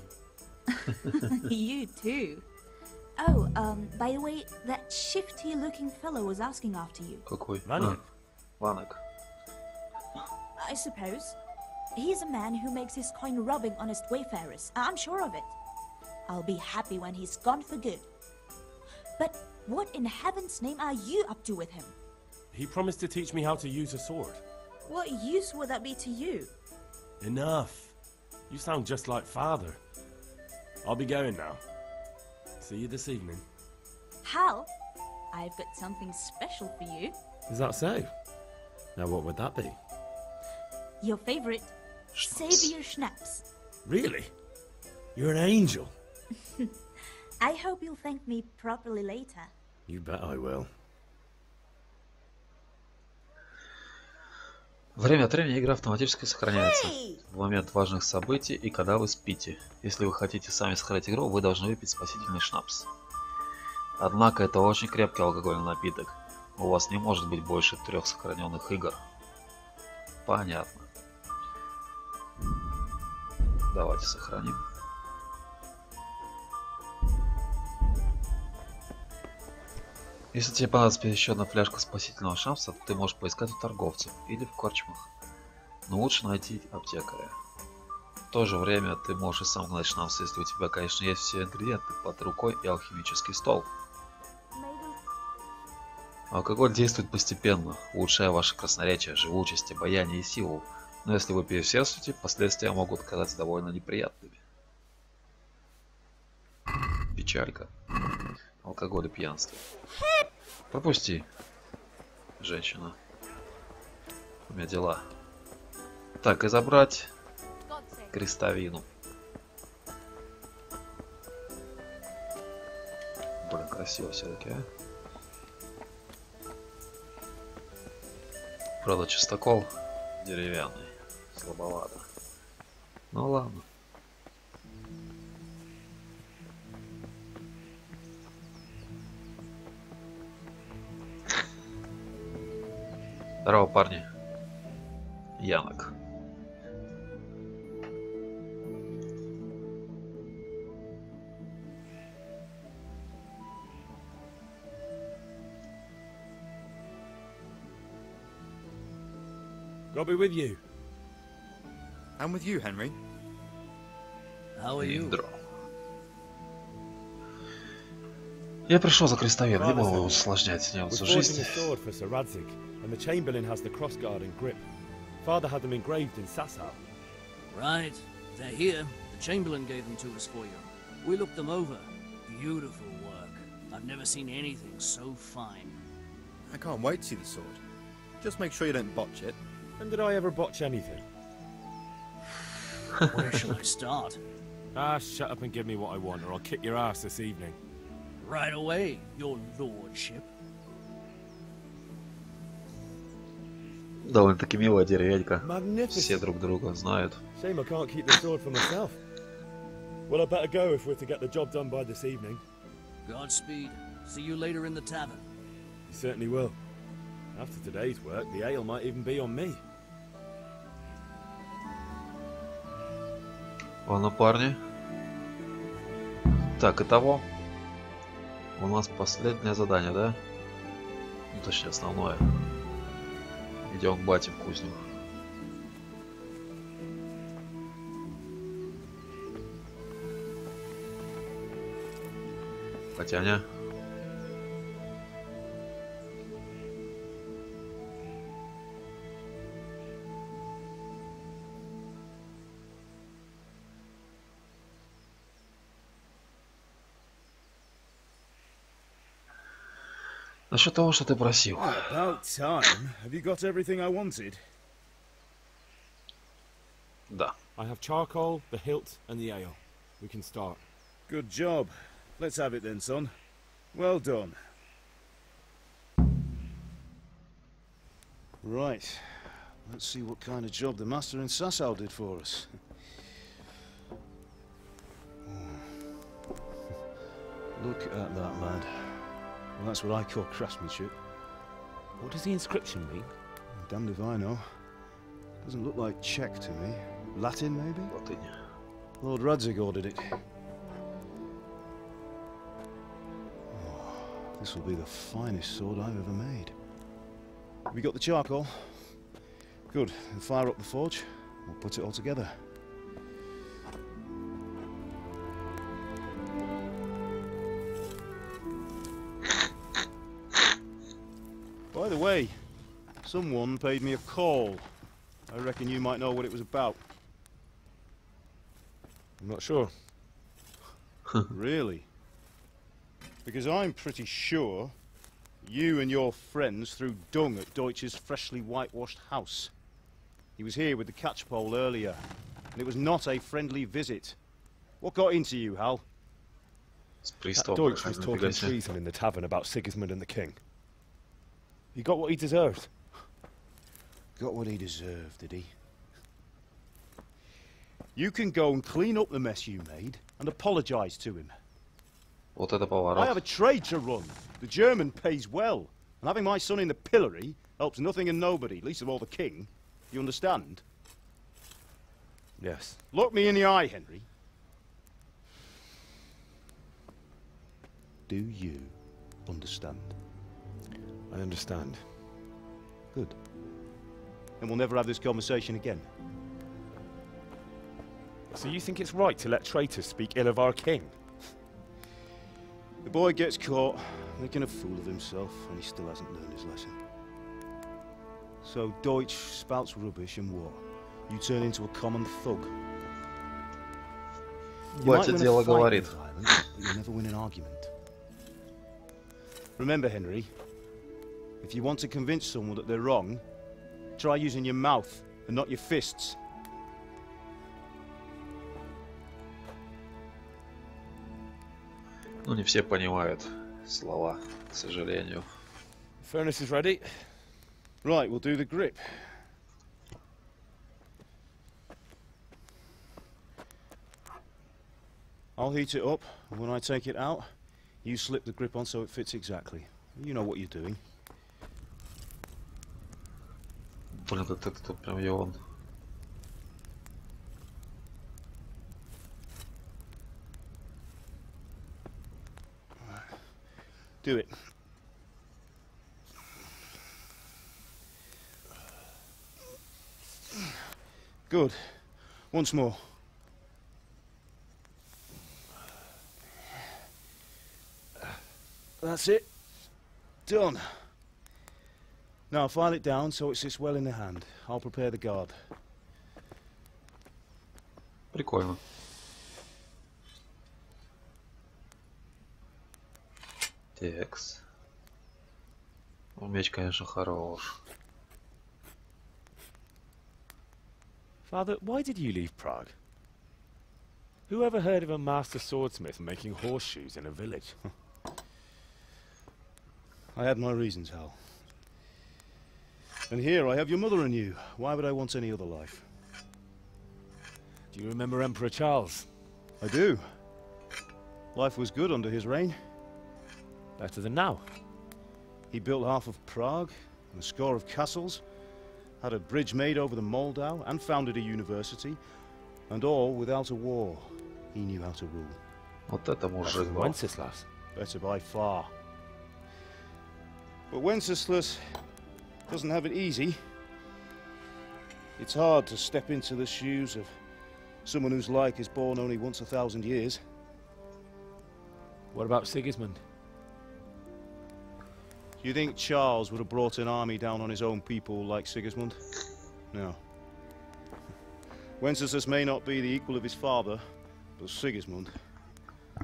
You too. Oh, by the way, that shifty-looking fellow was asking after you. Какой? Ваня? Ванок. I suppose. He's a man who makes his coin robbing honest wayfarers. I'm sure of it. I'll be happy when he's gone for good. But what in heaven's name are you up to with him? He promised to teach me how to use a sword. What use would that be to you? Enough. You sound just like father. I'll be going now. See you this evening. Hal, I've got something special for you. Is that so? Now what would that be? Your favorite, Savior Schnapps. Really? You're an angel. I hope you'll thank me properly later. You bet I will. Время от времени игра автоматически сохраняется в момент важных событий и когда вы спите. Если вы хотите сами сохранить игру, вы должны выпить спасительный шнапс. Однако это очень крепкий алкогольный напиток. У вас не может быть больше 3 сохраненных игр. Понятно. Давайте сохраним. Если тебе понадобится еще одна фляжка спасительного шнапса, то ты можешь поискать у торговцев или в корчмах. Но лучше найти аптекаря. В то же время ты можешь и сам гнать шнапс, если у тебя, конечно, есть все ингредиенты под рукой и алхимический стол. Алкоголь действует постепенно, улучшая ваше красноречие, живучесть, обаяние и силу. Но если вы переусердствуете, последствия могут оказаться довольно неприятными. Печалька. Алкоголь и пьянство. Пропусти, женщина. У меня дела. Так, и забрать крестовину. Блин, красиво все-таки, а? Правда, частокол деревянный. Слабовато. Ну ладно. Здорово, парни. Янок. God be with you. I'm with you, Henry. How are you? Я пришел за крестовину, не могу усложнять немцу жизнь. And the Chamberlain has the crossguard and grip. Father had them engraved in Sasau. Right, they're here. The Chamberlain gave them to us for you. We looked them over. Beautiful work. I've never seen anything so fine. I can't wait to see the sword. Just make sure you don't botch it. When did I ever botch anything? Where shall I start? Ah, shut up and give me what I want, or I'll kick your ass this evening. Right away, your lordship. Довольно-таки милая деревенька. Все друг друга знают. Shame I can't keep the sword for myself. Well, I better go if we're to get the job done by this evening. Godspeed. See you later in the tavern. You certainly will. After today's work, the ale might even be on me. Ладно, парни. Так, итого. У нас последнее задание, да? Ну, точнее, основное. Идем к бате в кузню. Батяня. Насчет того, что ты просил. About time. Have you got everything I wanted? Да. I have charcoal, the hilt, and the ale. We can start. Good job. Let's have it then, son. Well done. Right. Let's see what kind of job the master in Sasau did for us. Look at that, lad. Well, that's what I call craftsmanship. What does the inscription mean? Damned if I know. Doesn't look like Czech to me. Latin, maybe? Latin. Lord Radzig ordered it. Oh, this will be the finest sword I've ever made. Have you got the charcoal? Good. Then fire up the forge. We'll put it all together. By the way, someone paid me a call. I reckon you might know what it was about. I'm not sure. Really? Because I'm pretty sure you and your friends threw dung at Deutsch's freshly whitewashed house. He was here with the catchpole earlier, and it was not a friendly visit. What got into you, Hal? That Deutsch was talking treason in the tavern about Sigismund and the king. He got what he deserved. Got what he deserved, did he? You can go and clean up the mess you made and apologize to him. Вот это I поворот. have a trade to run. The German pays well. And having my son in the pillory helps nothing and nobody, least of all the king. You understand? Yes. Look me in the eye, Henry. Do you understand? I understand. Good. Then we'll never have this conversation again. So you think it's right to let traitors speak ill of our king? The boy gets caught, making a fool of himself, and he still hasn't learned his lesson. So Deutsch spouts rubbish and what? You turn into a common thug. You might win a fight with violence, but you'll never win an argument. Remember, Henry, if you want to convince someone that they're wrong, try using your mouth and not your fists. Ну, не все понимают слова, к сожалению. Furnace is ready. Right, we'll do the grip. I'll heat it up, and when I take it out, you slip the grip on so it fits exactly. You know what you're doing. Блин, это прям я он. Do it. Good. Once more. That's it. Done. Now file it down so it sits well in the hand. I'll prepare the guard. Прикольно. Текс. Меч, конечно, хорош. Father, why did you leave Prague? Who ever heard of a master swordsmith making horseshoes in a village? I had my reasons, Hal. And here I have your mother and you. Why would I want any other life? Do you remember Emperor Charles? I do. Life was good under his reign. Better than now. He built half of Prague and a score of castles, had a bridge made over the Moldau, and founded a university, and all without a war. He knew how to rule. Вот это мужик был. Wenceslas. Better by far. But Wenceslas doesn't have it easy. It's hard to step into the shoes of someone whose like is born only once 1,000 years. What about Sigismund? Do you think Charles would have brought an army down on his own people like Sigismund? No. Wenceslas may not be the equal of his father, but Sigismund,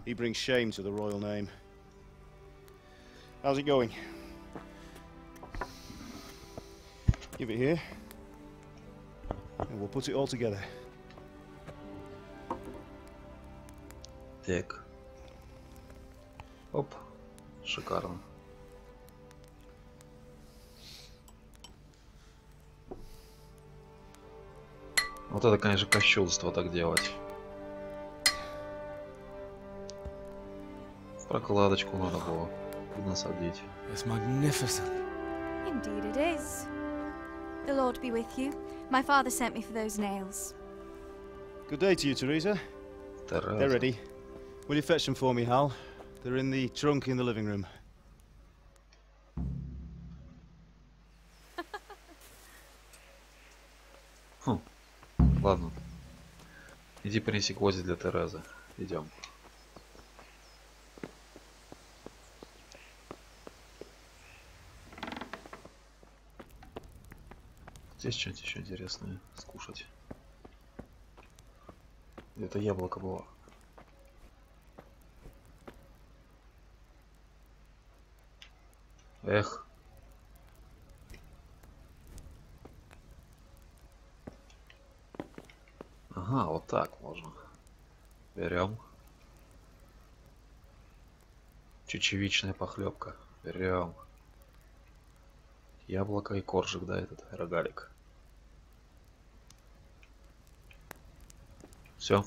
he brings shame to the royal name. How's it going? Give it here, and we'll put it all together. Так. Оп. Шикарно. Вот это, конечно, кощунство так делать. Прокладочку надо было насадить. It's magnificent. Indeed it is. The Lord be with you. My father sent me for those nails. Good day to you, Teresa. They're ready. Will you fetch them for me, Hal? They're in the trunk in the living room. Ладно. Иди принеси гвозди для Терезы. Идем. Здесь что-нибудь еще интересное скушать. Это яблоко было. Эх. Ага, вот так можно. Берем. Чечевичная похлебка. Берем. Яблоко и коржик, да, этот рогалик. Все.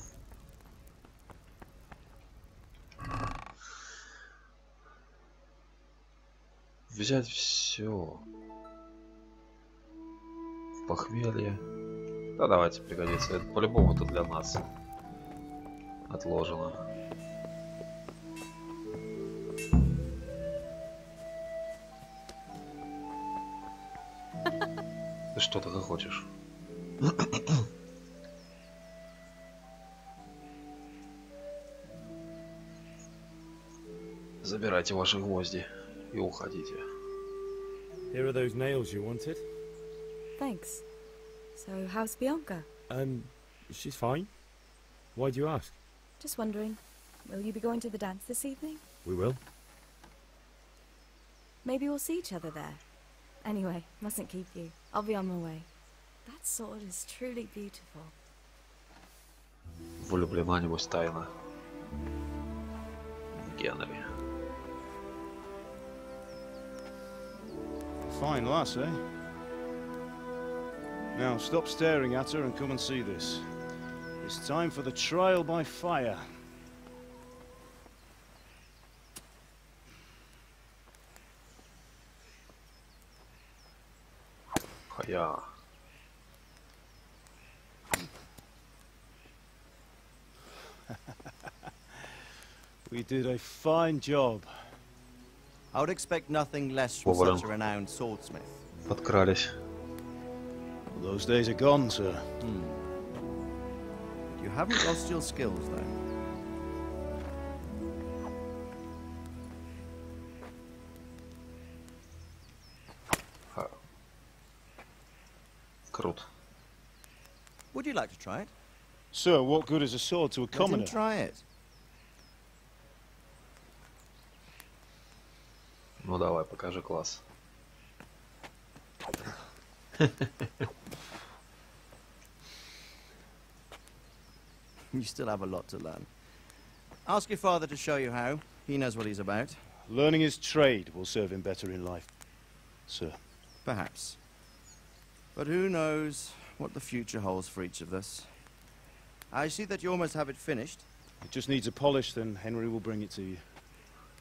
Взять все. Похмелье. Да, давайте, пригодится. Это по-любому это для нас отложено. Ты что ты хочешь? Забирайте ваши гвозди и уходите. Here are those nails you wanted. Thanks. So, how's Bianca? She's fine. Why do you ask? Just wondering, will you be going to the dance this evening? We will. Maybe we'll see each other there. Anyway, mustn't keep you. I'll be on my way. That sword is truly beautiful. Влюблена, небось, тайна. Генри. Fine lass, eh? Now stop staring at her and come and see this. It's time for the trial by fire. Yeah. We did a fine job. I would expect nothing less from such a renowned swordsmith. Подкрались. Well, those days are gone, sir. You haven't lost your skills, though. Круто. Would you like to try it? Sir, what good is a sword to a commoner? Let him try it. Ну давай, покажи класс. You still have a lot to learn. Ask your father to show you how. He knows what he's about. Learning his trade will serve him better in life, sir. Perhaps. But who knows what the future holds for each of us. I see that you almost have it finished. It just needs a polish, then Henry will bring it to you.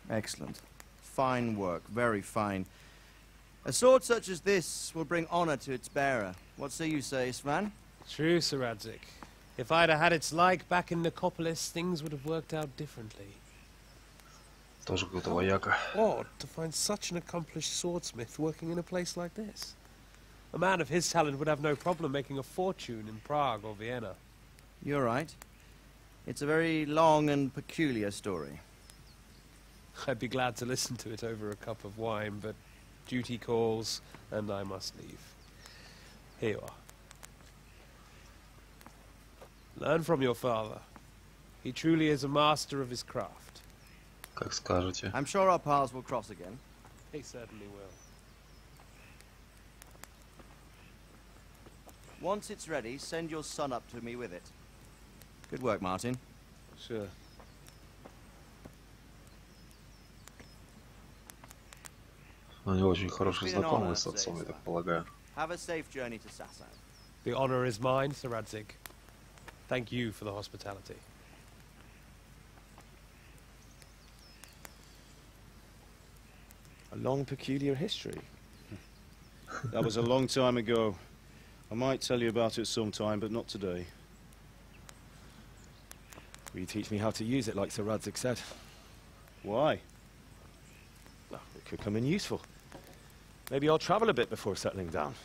Excellent. Fine work, very fine. A sword such as this will bring honor to its bearer. What say you, Svan? True, Sir Radzig. If I'd have had its like back in Nicopolis, things would have worked out differently. Тоже какой-то вояка. Odd to find such an accomplished swordsmith working in a place like this. A man of his talent would have no problem making a fortune in Prague or Vienna. You're right. It's a very long and peculiar story. I'd be glad to listen to it over a cup of wine, but duty calls, and I must leave. Here you are. Learn from your father. He truly is a master of his craft. Как скажете. I'm sure our paths will cross again. He certainly will. Once it's ready, send your son up to me with it. Good work, Martin. Sir. Они очень хорошо знакомы с отцом, я так полагаю. Have a safe journey to Sassan. The honor is mine, Sir Radzig. Thank you for the hospitality. A long, peculiar history. That was a long time ago. I might tell you about it sometime, but not today. Will you teach me how to use it, like Sir Radzig said? Why? Well, it could come in useful. Maybe I'll travel a bit before settling down.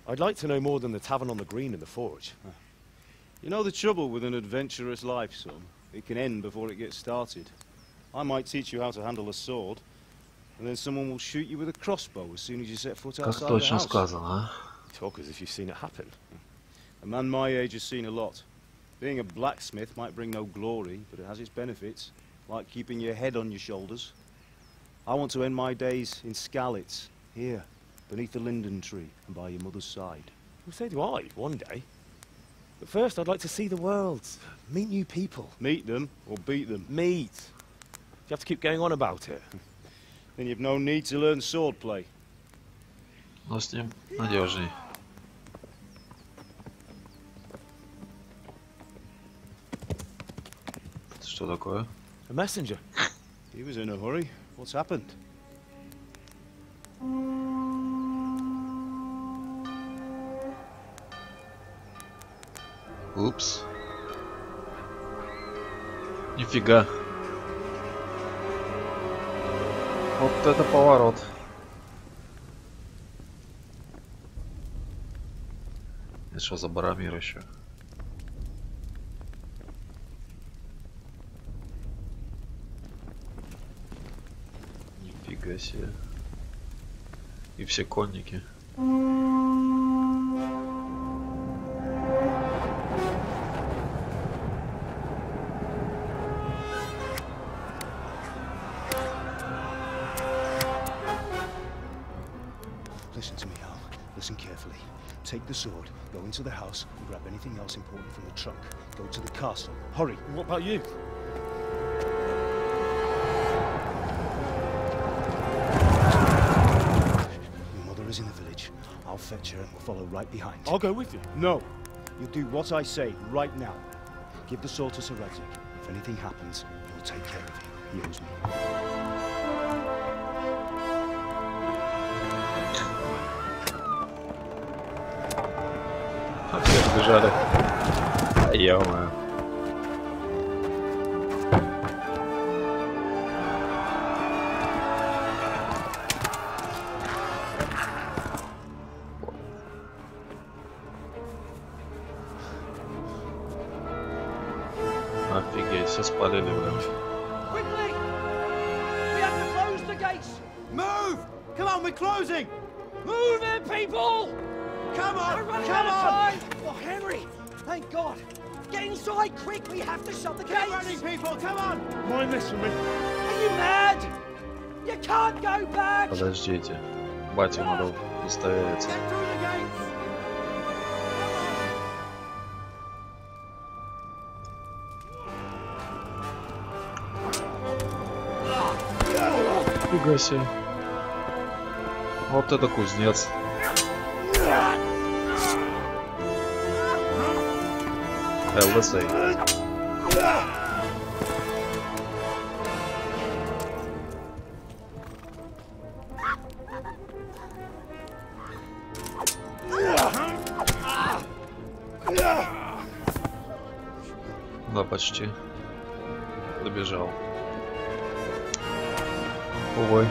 I'd like to know more than the tavern on the green and the forge. You know the trouble with an adventurous life, son? It can end before it gets started. I might teach you how to handle a sword, and then someone will shoot you with a crossbow as soon as you set foot outside the house. Сказано, Talk as if you've seen it happen. A man my age has seen a lot. Being a blacksmith might bring no glory, but it has its benefits, like keeping your head on your shoulders. I want to end my days in Skalitz, here, beneath the linden tree and by your mother's side. Well, so do I, one day. But first I'd like to see the world, meet new people. Meet them, or beat them? Meet. You have to keep going on about it. Then you've no need to learn swordplay. Но с ним надежней. Что такое? A messenger. He was in a hurry. What's happened? Упс. Нифига. Вот это поворот. Это что за барамир еще? Нифига себе. И все конники. Listen to me, Al. Listen carefully. Take the sword, go into the house, and grab anything else important from the trunk. Go to the castle. Hurry. What about you? Your mother is in the village. I'll fetch her and we'll follow right behind. I'll go with you. No. You'll do what I say right now. Give the sword to Sir Isaac. If anything happens, he'll take care of you. He owes me. Опять сбежали. Ё-моё. Офигеть, все спалили, блин. Quickly! We have to close the gates! Move! Come on, we're closing! Move it, people! Come on! We're running Come out of on! time! Oh, Henry! Thank God! Get inside, quick! We have to shut the gates! Get running, people! Come on! Mind this for me. Are you mad? You can't go back! Подождите. Батю надо удостовериться. Get through the gates! Фига себе. Вот это кузнец. ЛСА. Да, почти. Добежал. Увы.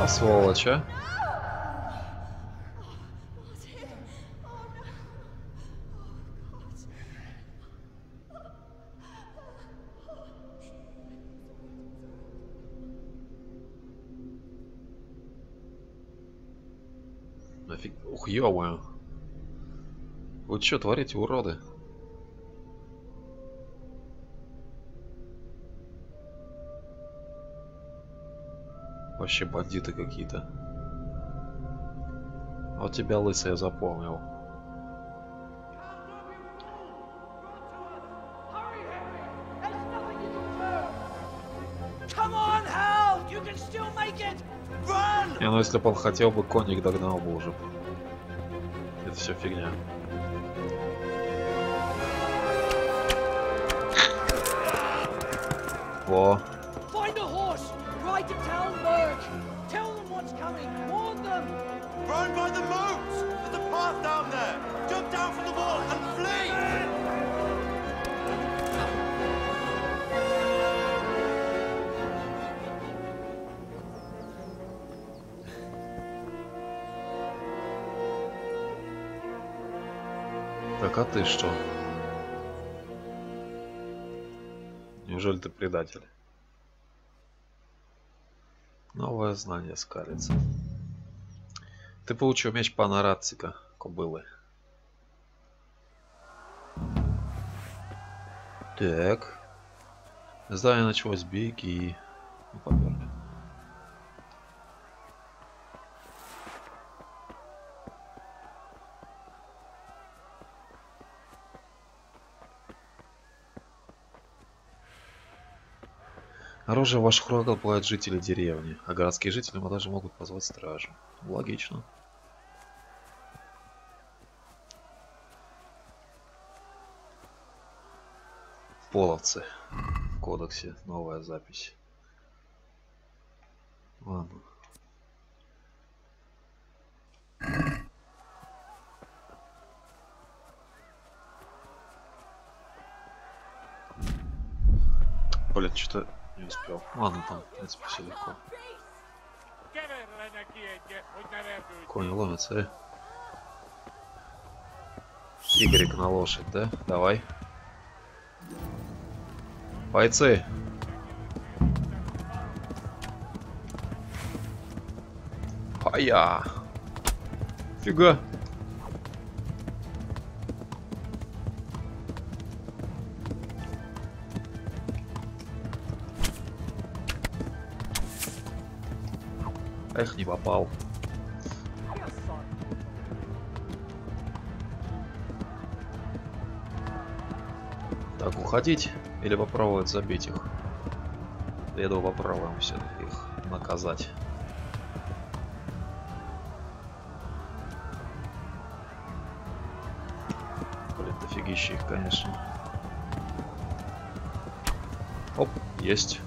А сволочь, а? Нафиг. Ух, ё-моё. Вы чё творите, уроды? Вообще бандиты какие-то. Вот тебя, лысый, я запомнил. Не, ну если бы он хотел бы, конник догнал бы уже. Это все фигня. Во. Find a horse! Ride to town, Merc! Tell them what's coming! Warn them! Run by the moat! There's a path down there! Jump down from the wall and flee! Так, а ты что? Неужели ты предатель? Новое знание скалится. Ты получил меч пана Рацика, кобылы. Так. Здание началось, беги. Ну, поперли. Оружие в ваших руках отбывают жители деревни, а городские жители мы даже могут позвать стражу. Логично. половцы в кодексе. Новая запись. Ладно. Блин, что-то не успел. Ладно, там, в принципе, все легко. Кони ломятся, Игорек на лошадь, да? Давай. Бойцы. Ая. Фига. Эх, не попал. Так, уходить или попробовать забить их? Я думаю, попробуем все их наказать. Блин, дофигища их, конечно. Оп, есть.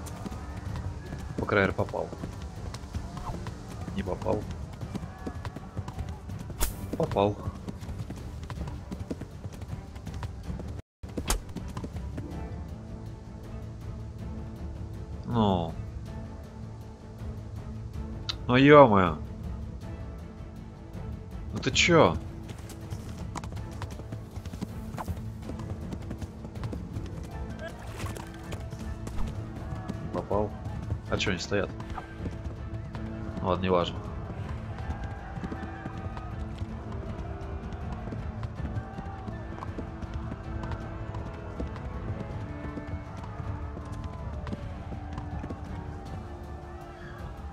По крайней мере, попал. Не попал. Попал. Ну. Ну ё-моё. Ну ты чё? Попал. А чё они стоят? Ну ладно, неважно.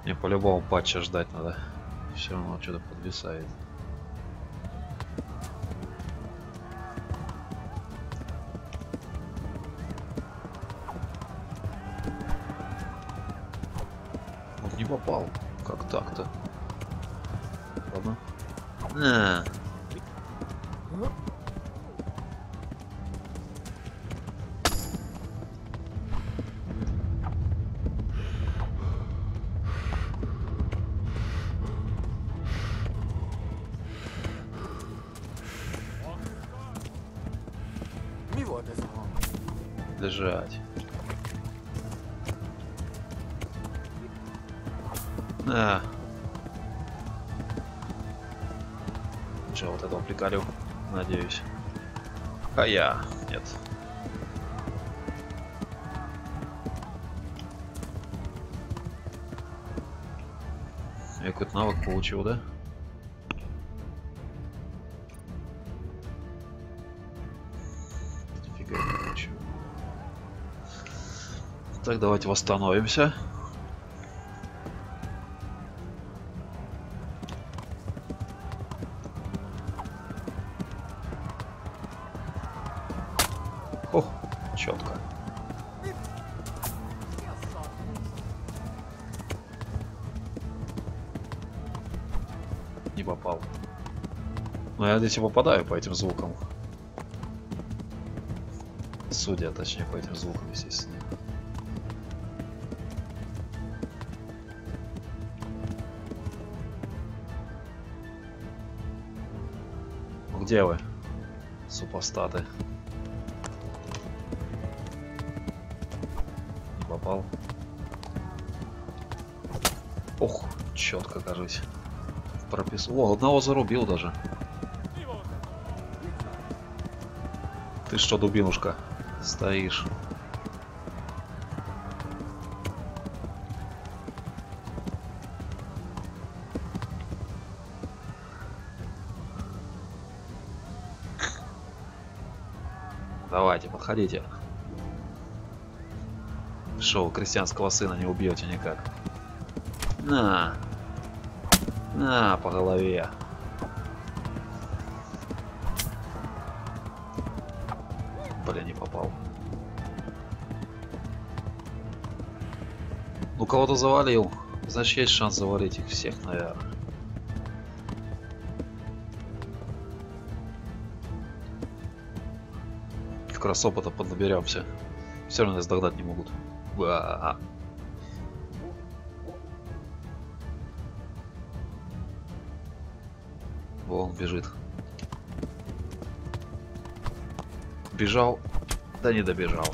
Мне по-любому патча ждать надо. Все равно что-то подвисает. Вот не попал. Как так-то? Ладно. Лежать. Че, вот этого приколю, надеюсь. А я нет. Я какой-то навык получил, да? Нифига не получил. Так, давайте восстановимся. О, четко. Не попал. Но я здесь и попадаю по этим звукам. Судя, точнее, по этим звукам, естественно. Где вы, супостаты? Не попал. Ох, четко, кажись. Прописал. О, одного зарубил даже. Ты что, дубинушка, стоишь? Давайте, подходите. Шоу крестьянского сына не убьете никак. На по голове. Блин, не попал. Ну, кого-то завалил. Значит, есть шанс завалить их всех, наверное. Как раз опыта поднаберемся. Все равно нас догнать не могут. Вон бежит. Бежал, да не добежал.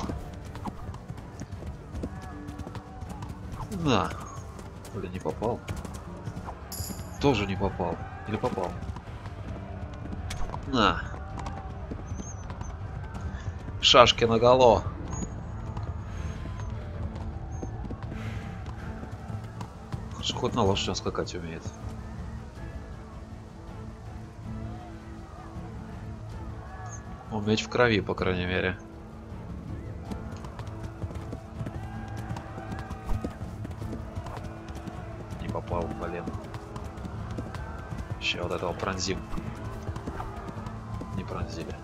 На. Блин, не попал. Тоже не попал. Или попал? На. Шашки наголо. Хоть на лошадь скакать умеет. Уметь в крови, по крайней мере. Не попал, блин. Сейчас вот этого пронзим. Не пронзили.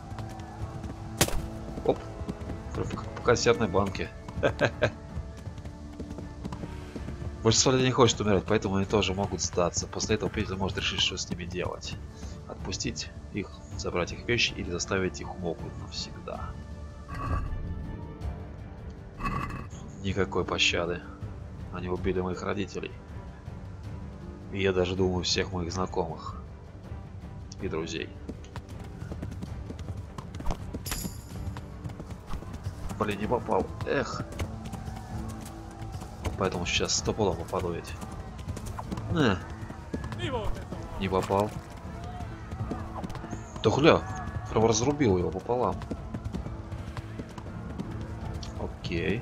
Оп. По консервной банке. Большинство людей не хочет умирать, поэтому они тоже могут сдаться. После этого петель может решить, что с ними делать. Отпустить их, забрать их вещи или заставить их умолкнуть навсегда. Никакой пощады. Они убили моих родителей. И я даже думаю всех моих знакомых. И друзей. Блин, не попал. Эх. Поэтому сейчас стопудово попаду ведь. Не попал. Да хля, прям разрубил его пополам. Окей.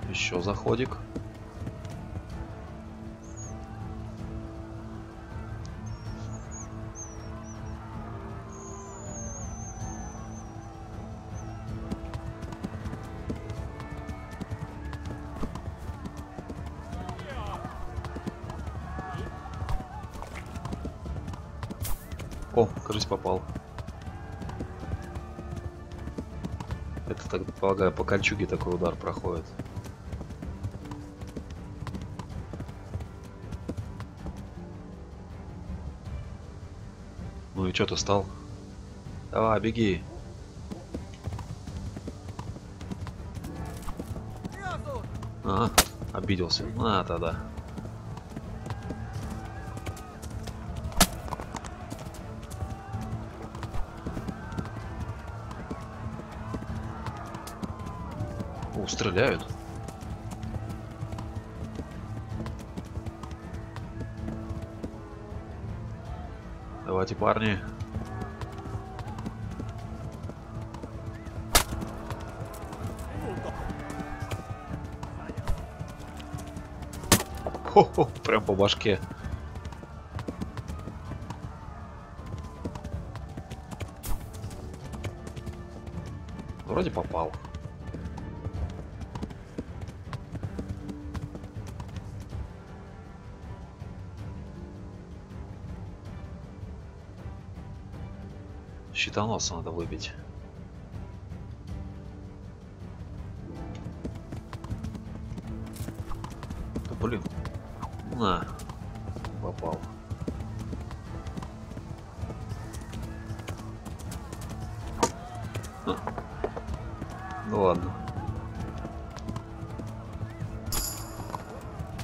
Еще заходик. О, кажется, попал. Это, так полагаю, по кольчуге такой удар проходит. Ну и что ты стал? Давай, беги. Ага, обиделся. На, тогда. Стреляют. Давайте, парни. Хо-хо, прям по башке. Вроде попал. Щитоноса надо выбить. Да, блин. На. Попал. Ну ладно.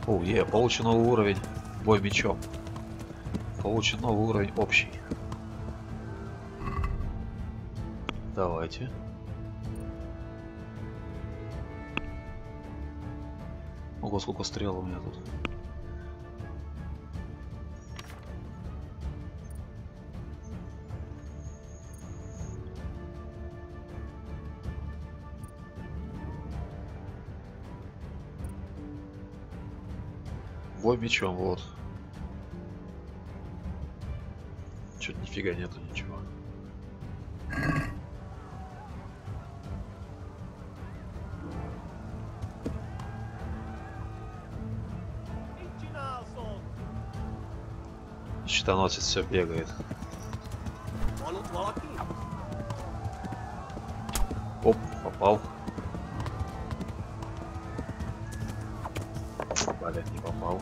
О, получен новый уровень. Бой мечом. Получен новый уровень общий. Давайте. Ого, сколько стрел у меня тут. Бой мечом, вот. Чё-то нифига нету ничего. Щитоносец все бегает. Оп, попал. Блин, не попал.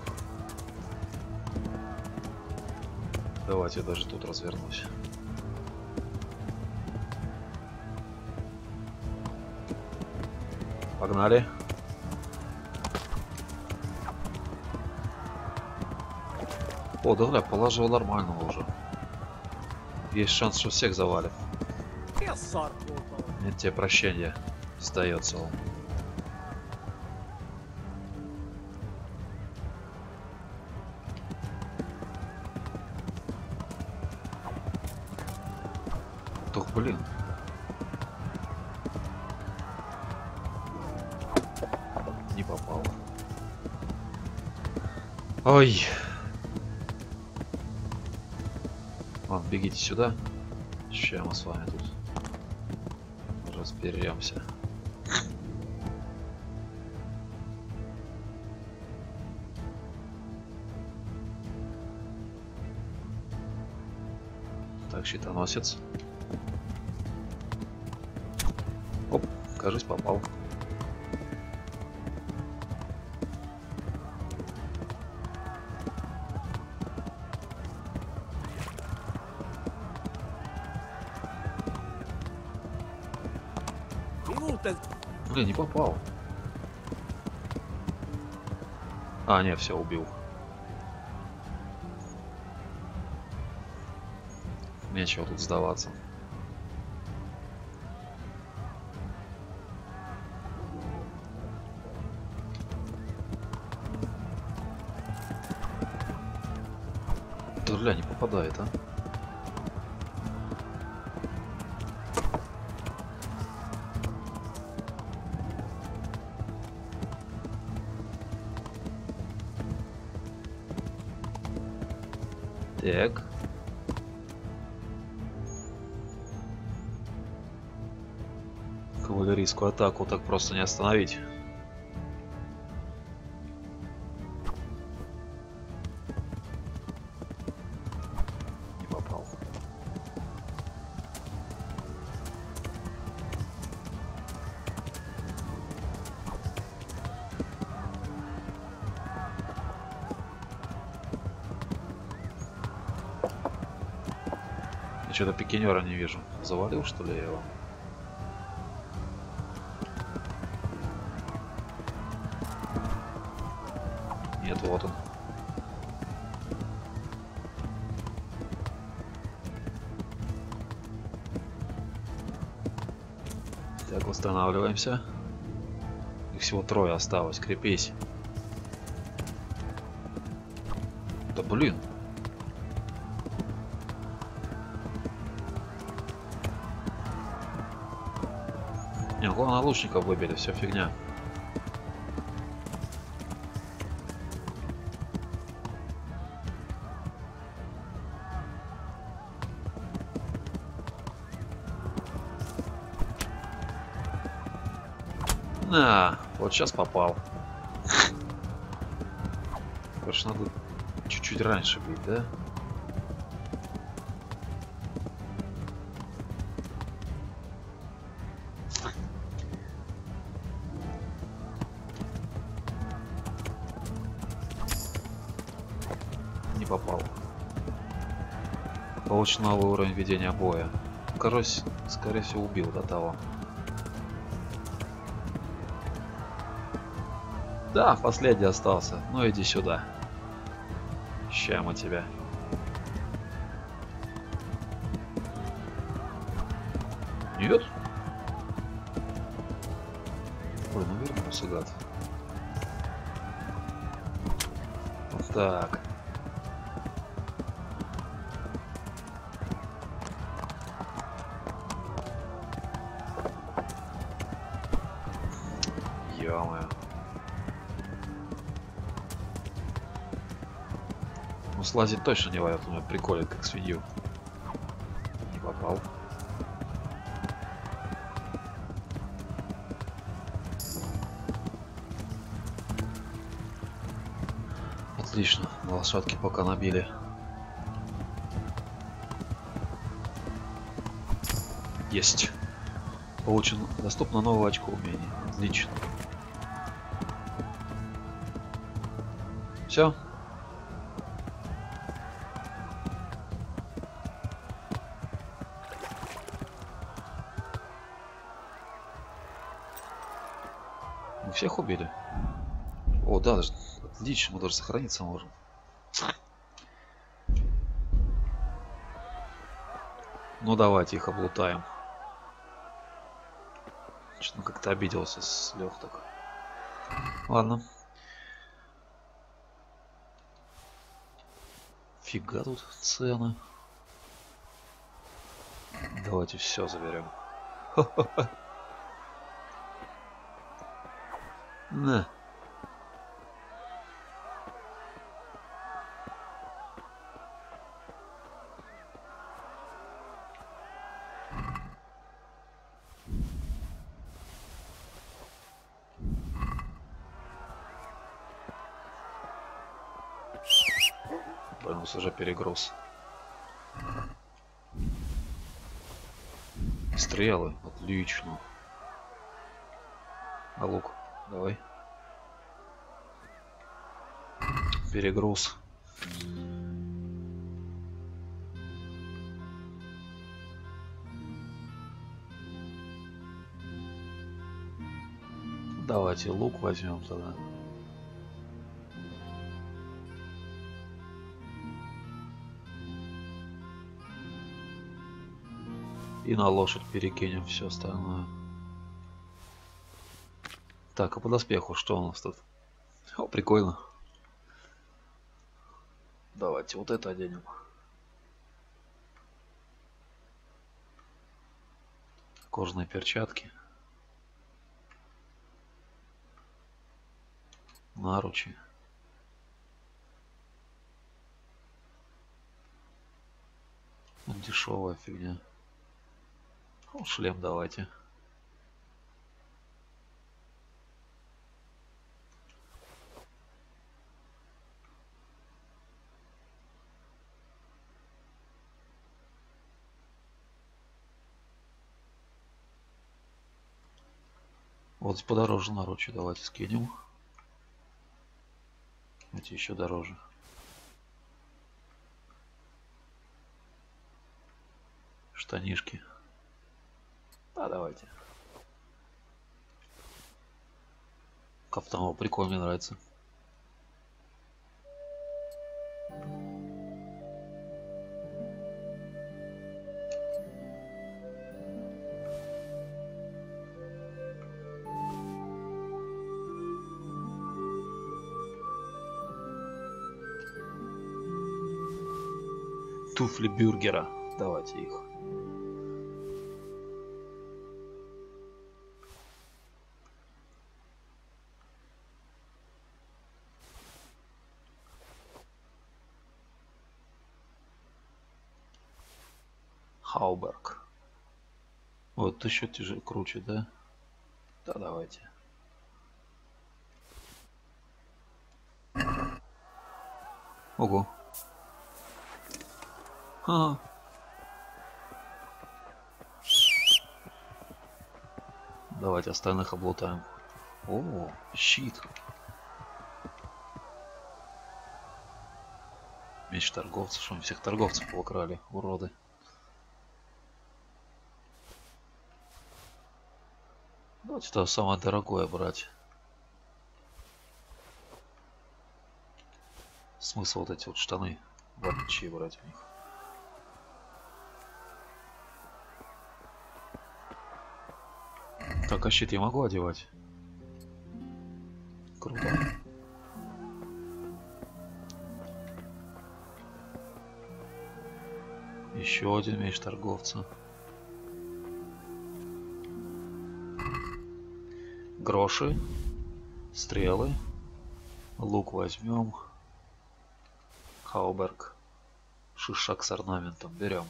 Давайте я даже тут развернусь. Погнали. О, да, бля, положил нормально уже. Есть шанс, что всех завалит. Нет тебе прощения. Сдается он. Тух, блин. Не попал. Ой. Ладно, бегите сюда. Сейчас мы с вами тут разберемся. Так, щитоносец. Оп, кажется, попал. Блин, не попал. А, не, все, убил. Нечего тут сдаваться. Да, бля, не попадает, а? Так. Кавалерийскую атаку так просто не остановить. Не попал. Что-то пикинера не вижу. Завалил, что ли, я его? Нет, вот он. Так, восстанавливаемся. Их всего 3 осталось. Крепись. Да блин. Не, главное лучников выбили, все фигня. На, вот сейчас попал. Конечно, надо чуть-чуть раньше бить, да? Попал. Получен новый уровень ведения боя. Короче, скорее всего, убил до того. Да, последний остался. Ну иди сюда. Ща мы тебя. Нет? Ой, ну вернулся, гад. Вот так. Ё-моё. Ну слазить точно не вариант, у меня приколит как свинью. Не попал. Отлично, лошадки пока набили. Есть. Получено. Доступно новое очко умений. Отлично. Все. Мы всех убили? О, да, даже отлично, мы даже сохраниться можем. Ну давайте их облутаем. Что-то как-то обиделся с Лёх так. Ладно. Фига тут цены. Давайте все заберем. На. Блин, уже перегруз. Стрелы, отлично. А лук, давай. Перегруз. Давайте лук возьмем тогда. И на лошадь перекинем все остальное. Так, а по доспеху что у нас тут? О, прикольно. Давайте вот это оденем. Кожаные перчатки. Наручи. Дешевая фигня. Ну, шлем давайте. Вот подороже наручи давайте скинем. Эти еще дороже. Штанишки. А, давайте. Кафтан, прикольно, мне нравится. Туфли бюргера. Давайте их. Хауберг. Вот еще тяжелее, круче, да? Да, давайте. Ого. Давайте остальных облутаем. О, щит. Меч торговца. Что, мы всех торговцев украли, уроды. Давайте то самое дорогое брать. Смысл вот эти вот штаны вообще брать у них. Так, а щит я могу одевать? Круто. Еще один меч торговца. Гроши. Стрелы. Лук возьмем. Хауберг. Шишак с орнаментом берем.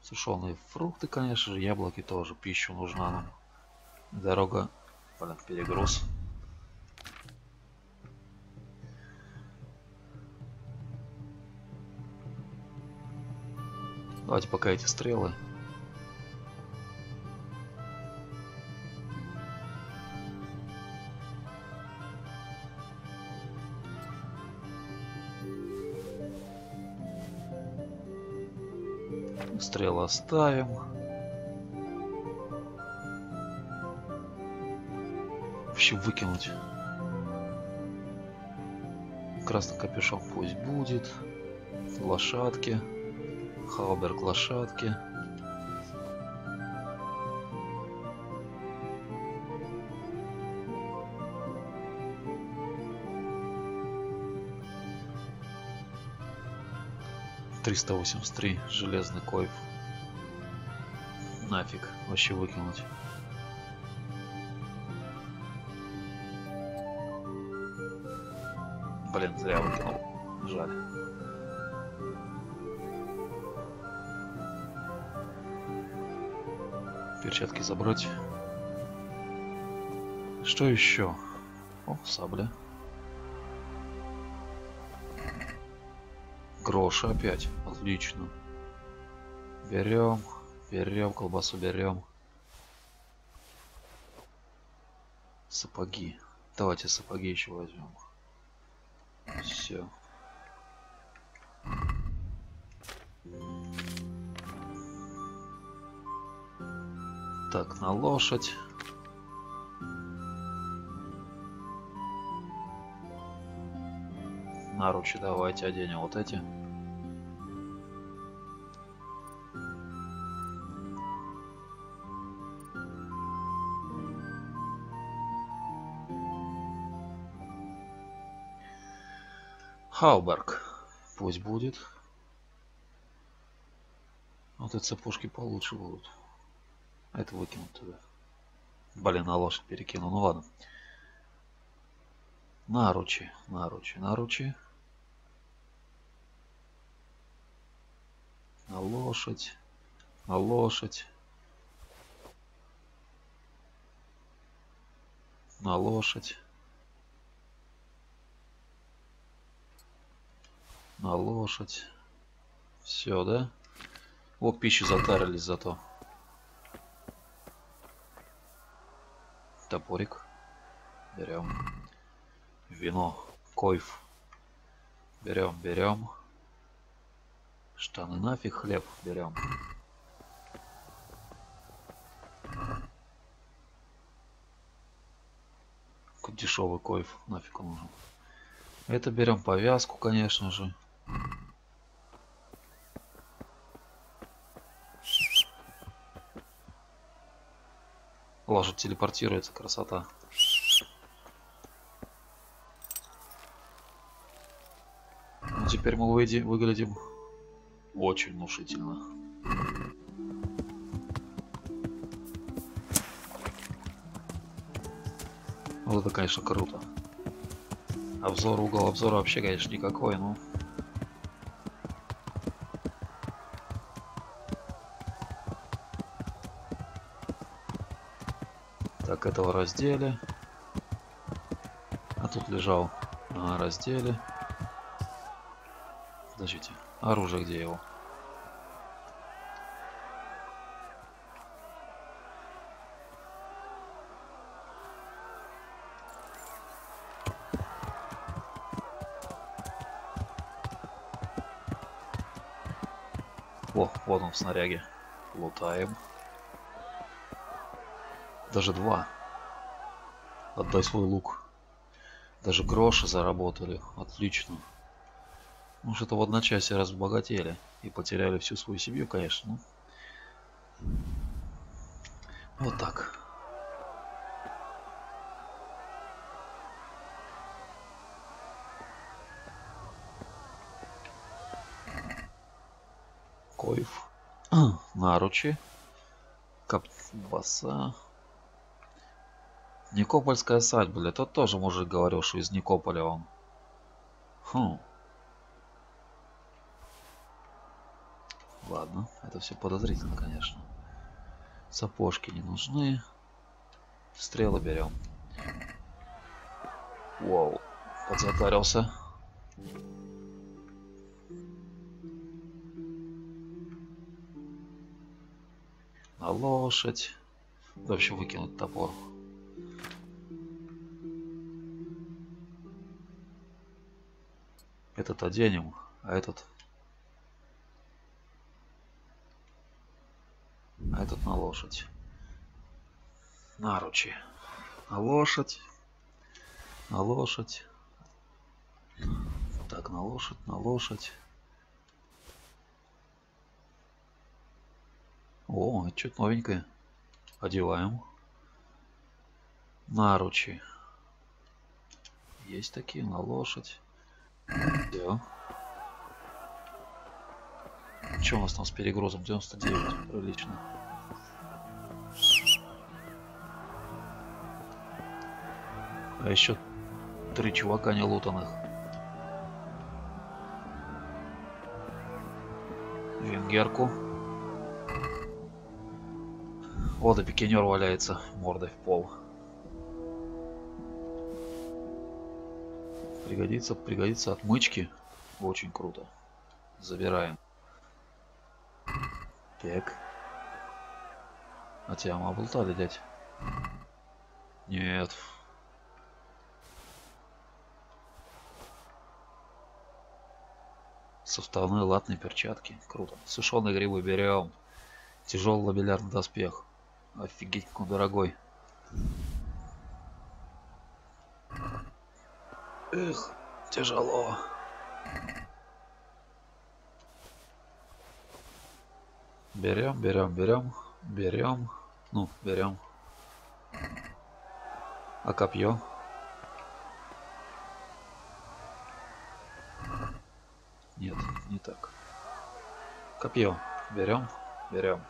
Сушеные фрукты, конечно же. Яблоки тоже. Пищу нужна нам. Дорога. Блин, перегруз. Давайте пока эти стрелы. Стрелы оставим. Вообще выкинуть. Красный капюшон пусть будет. Лошадки. Хауберг лошадки. $383 железный койф. Нафиг, вообще выкинуть. Блин, зря выкинул. Жаль. Перчатки забрать. Что еще? О, сабля. Гроши опять. Отлично. Берем. Берем. Колбасу берем. Сапоги. Давайте сапоги еще возьмем. Все. Так, на лошадь. Наручи давайте оденем вот эти. Хауберг. Пусть будет. Вот эти сапожки получше будут. Это выкинуть туда. Блин, на лошадь перекину. Ну ладно. Наручи. Наручи. Наручи. На лошадь. На лошадь. На лошадь. На лошадь. Все, да? О, пищу затарились зато. Топорик. Берем. Вино. Койф. Берем, берем. Штаны нафиг, хлеб берем. Какой дешевый койф, нафиг он нужен. Это берем повязку, конечно же. Лошадь телепортируется, красота. Ну, теперь мы выглядим очень внушительно. Вот это, конечно, круто. Обзор, угол обзора вообще, конечно, никакой, но... Так, этого раздели. А тут лежал на разделе. Подождите, оружие где его? О, вот он в снаряге. Лутаем. Даже два. Отдай свой лук. Даже гроши заработали. Отлично. Ну что-то в одночасье разбогатели. И потеряли всю свою семью, конечно. Вот так. Койф. Наручи. Капса. Никопольская сальба. Тот тоже мужик говорил, что из Никополя он. Хм. Ладно, это все подозрительно, конечно. Сапожки не нужны. Стрелы берем. Вау, подзатарился. На лошадь. Вообще выкинуть топор. Этот оденем, а этот на лошадь. Наручи. На лошадь. На лошадь. Так, на лошадь, на лошадь. О, это что-то новенькое. Одеваем. Наручи. Есть такие, на лошадь. Все. Что у нас там с перегрузом? 99. Прилично. А еще 3 чувака нелутанных. Венгерку. Вот и пикинер валяется мордой в пол. Пригодится, пригодится отмычки. Очень круто. Забираем. Так. А тебя мы облутали, дядь? Нет. Составные латные перчатки. Круто. Сушеные грибы берем. Тяжелый лабеллярный доспех. Офигеть, какой дорогой. Эх, тяжело. Берем, берем, берем, берем. Ну, берем. А копье? Нет, не так. Копье. Берем, берем.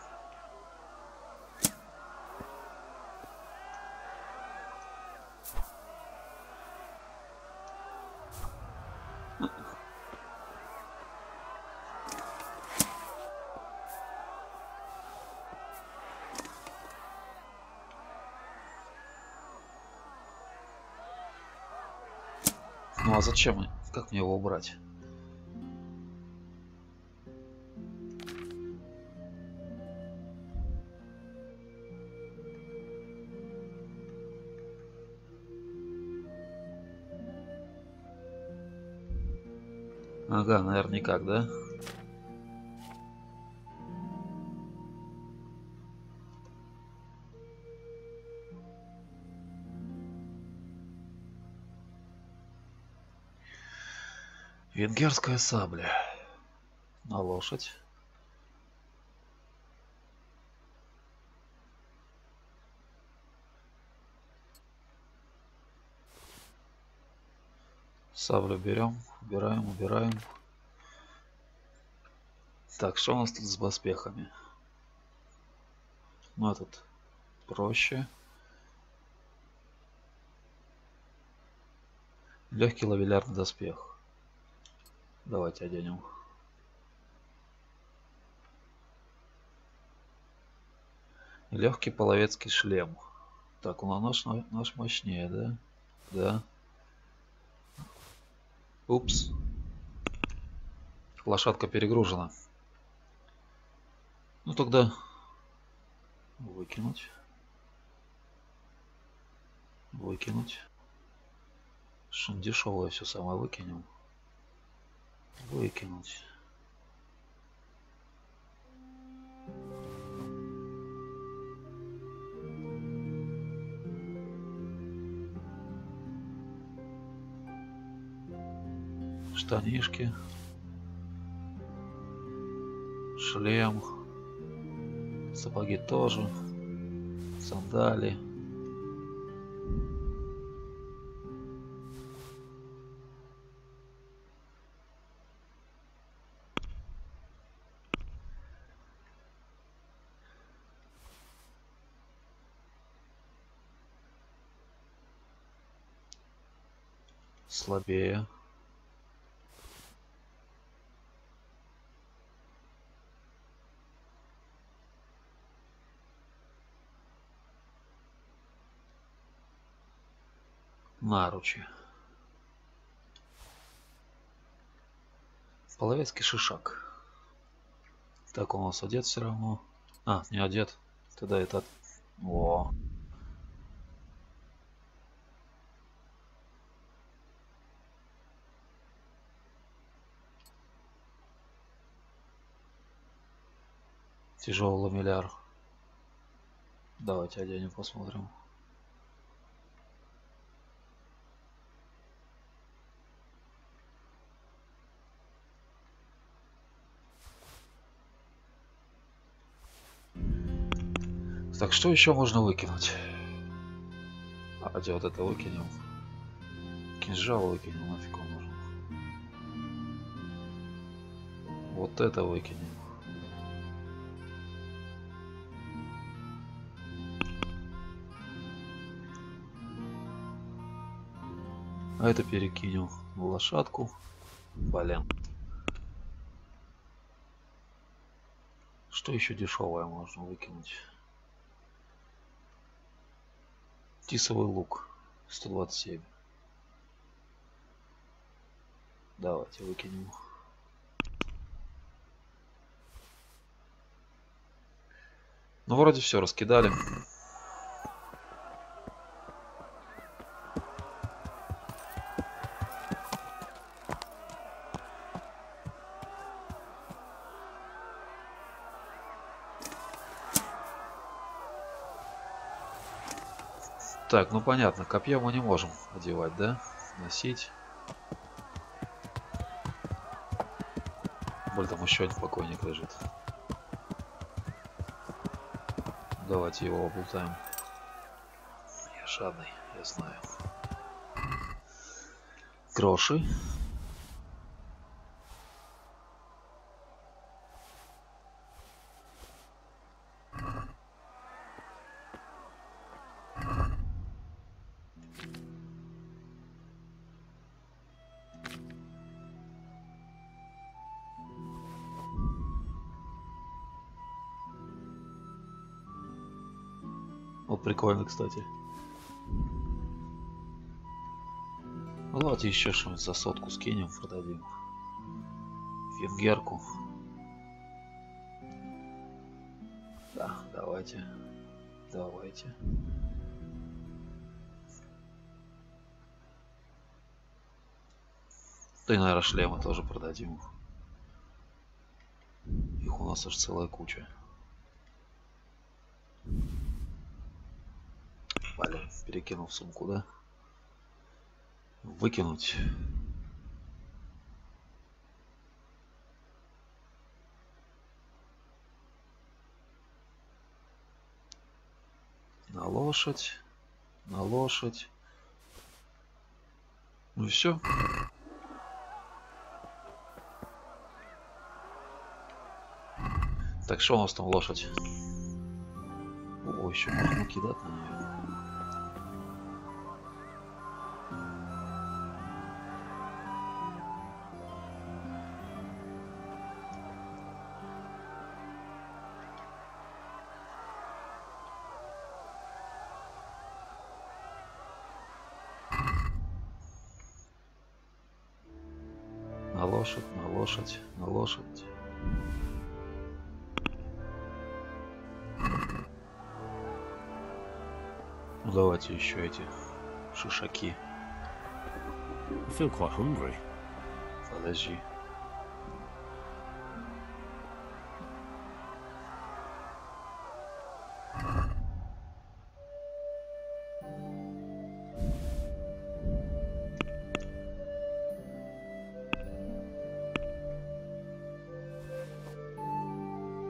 Ну а зачем? Как мне его убрать? Ага, наверное, никак, да? Венгерская сабля. На лошадь. Саблю берем, убираем, убираем. Так, что у нас тут с доспехами? Ну, этот проще. Легкий лавелярный доспех. Давайте оденем. Легкий половецкий шлем. Так, у нас наш мощнее, да? Да. Упс. Лошадка перегружена. Ну тогда выкинуть. Выкинуть. Что дешевое все самое выкинем. Выкинуть. Штанишки. Шлем. Сапоги тоже. Сандали. Слабее. Наручи. Половецкий шишак. Так, он у нас одет все равно. А, не одет. Тогда этот. О. Тяжелый ламелляр. Давайте оденем, посмотрим. Так, что еще можно выкинуть? А где вот это выкинем? Кинжал выкинем, нафиг он нужен. Вот это выкинем. А это перекинем в лошадку. Блин. Что еще дешевое можно выкинуть? Тисовый лук. 127. Давайте выкинем. Ну, вроде все раскидали. Так, ну понятно, копье мы не можем одевать, да? Носить. Блин, там еще один покойник лежит. Давайте его облутаем. Я жадный, я знаю. Гроши. Вот прикольно, кстати. Ну, давайте еще что-нибудь за 100 скинем, продадим. Венгерку. Да, давайте. Давайте. Да и, наверное, шлемы тоже продадим. Их у нас аж целая куча. Блин, перекинул в сумку, да? Выкинуть. На лошадь. На лошадь. Ну и все. Так, что у нас там лошадь? О, еще можно кидать на нее. На лошадь, на лошадь, на лошадь. Ну давайте еще эти шишаки. I feel quite hungry. Подожди.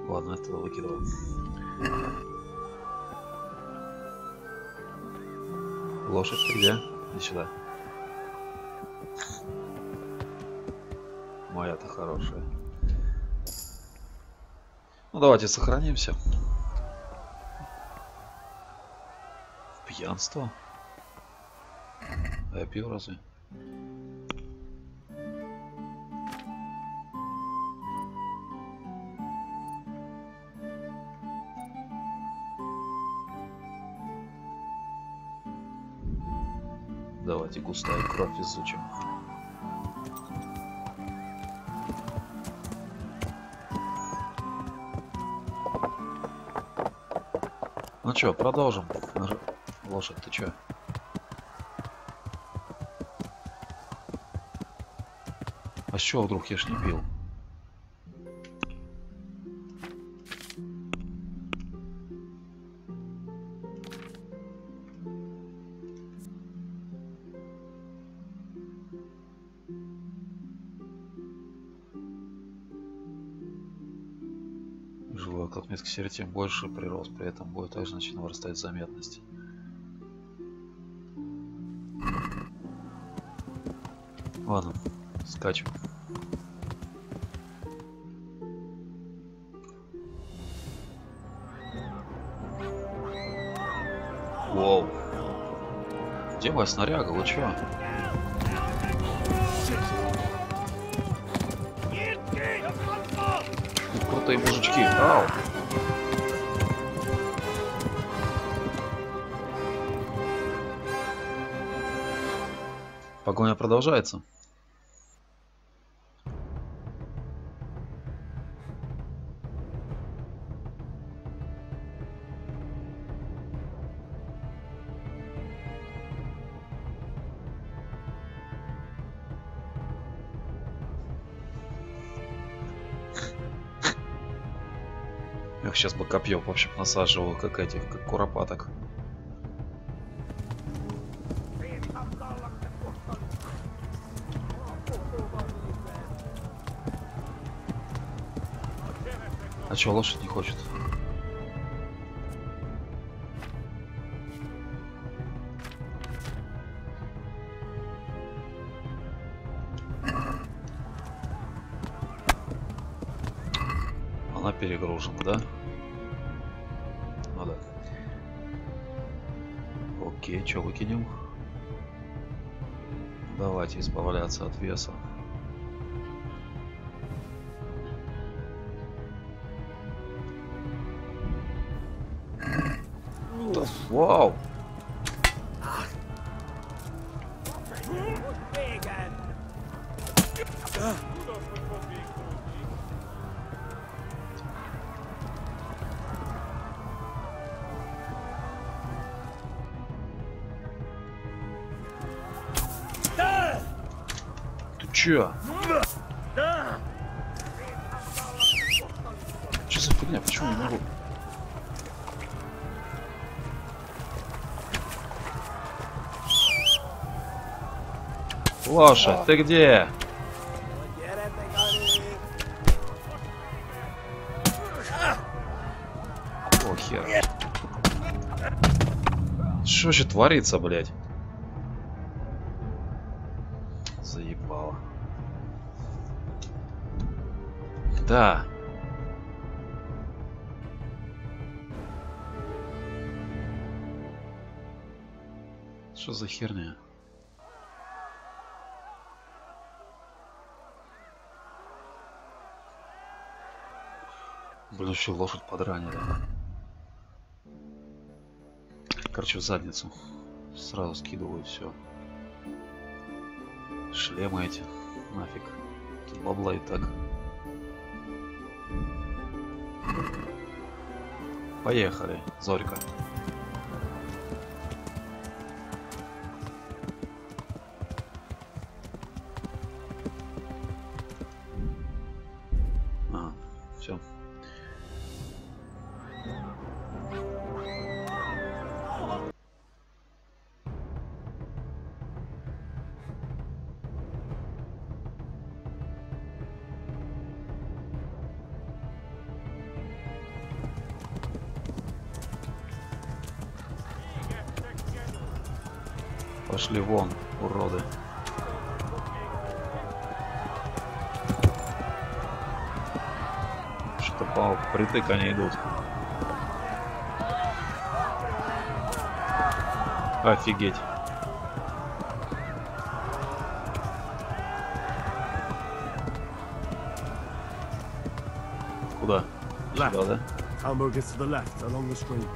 Ладно, это выкидываем. Лошадь, ты где? Иди сюда. Моя-то хорошая. Ну давайте сохранимся. Пьянство? А я пью разве? Давайте густая кровь изучим. Ну чё, продолжим. Лошадь, ты чё? А с чего вдруг я ж не пил? живой, как метка серии, тем больше прирост. При этом будет также начинать вырастать заметность. Ладно, скачем. Воу. Где моя снаряга? Вы чё? Крутые мужички. Ау. Погоня продолжается. Эх, сейчас бы копье, в общем, насаживал, как этих, как куропаток. А чё, лошадь не хочет? Она перегружена, да? Ну да. Окей, что выкинем? Давайте избавляться от веса. Вау! Ты чё? Что за фигня? Почему не могу? Лошадь, ты где? О, хер. Что же творится, блядь? Заебало. Да. Что за херня? Блин, еще лошадь подранили. Короче, в задницу. Сразу скидываю все. Шлемы эти. Нафиг. Тут бабла и так. Поехали, Зорька. Все. Пошли вон, уроды. Что-то по притык они идут. Офигеть. Куда? Сюда, да? Elmo gets to the left along the stream.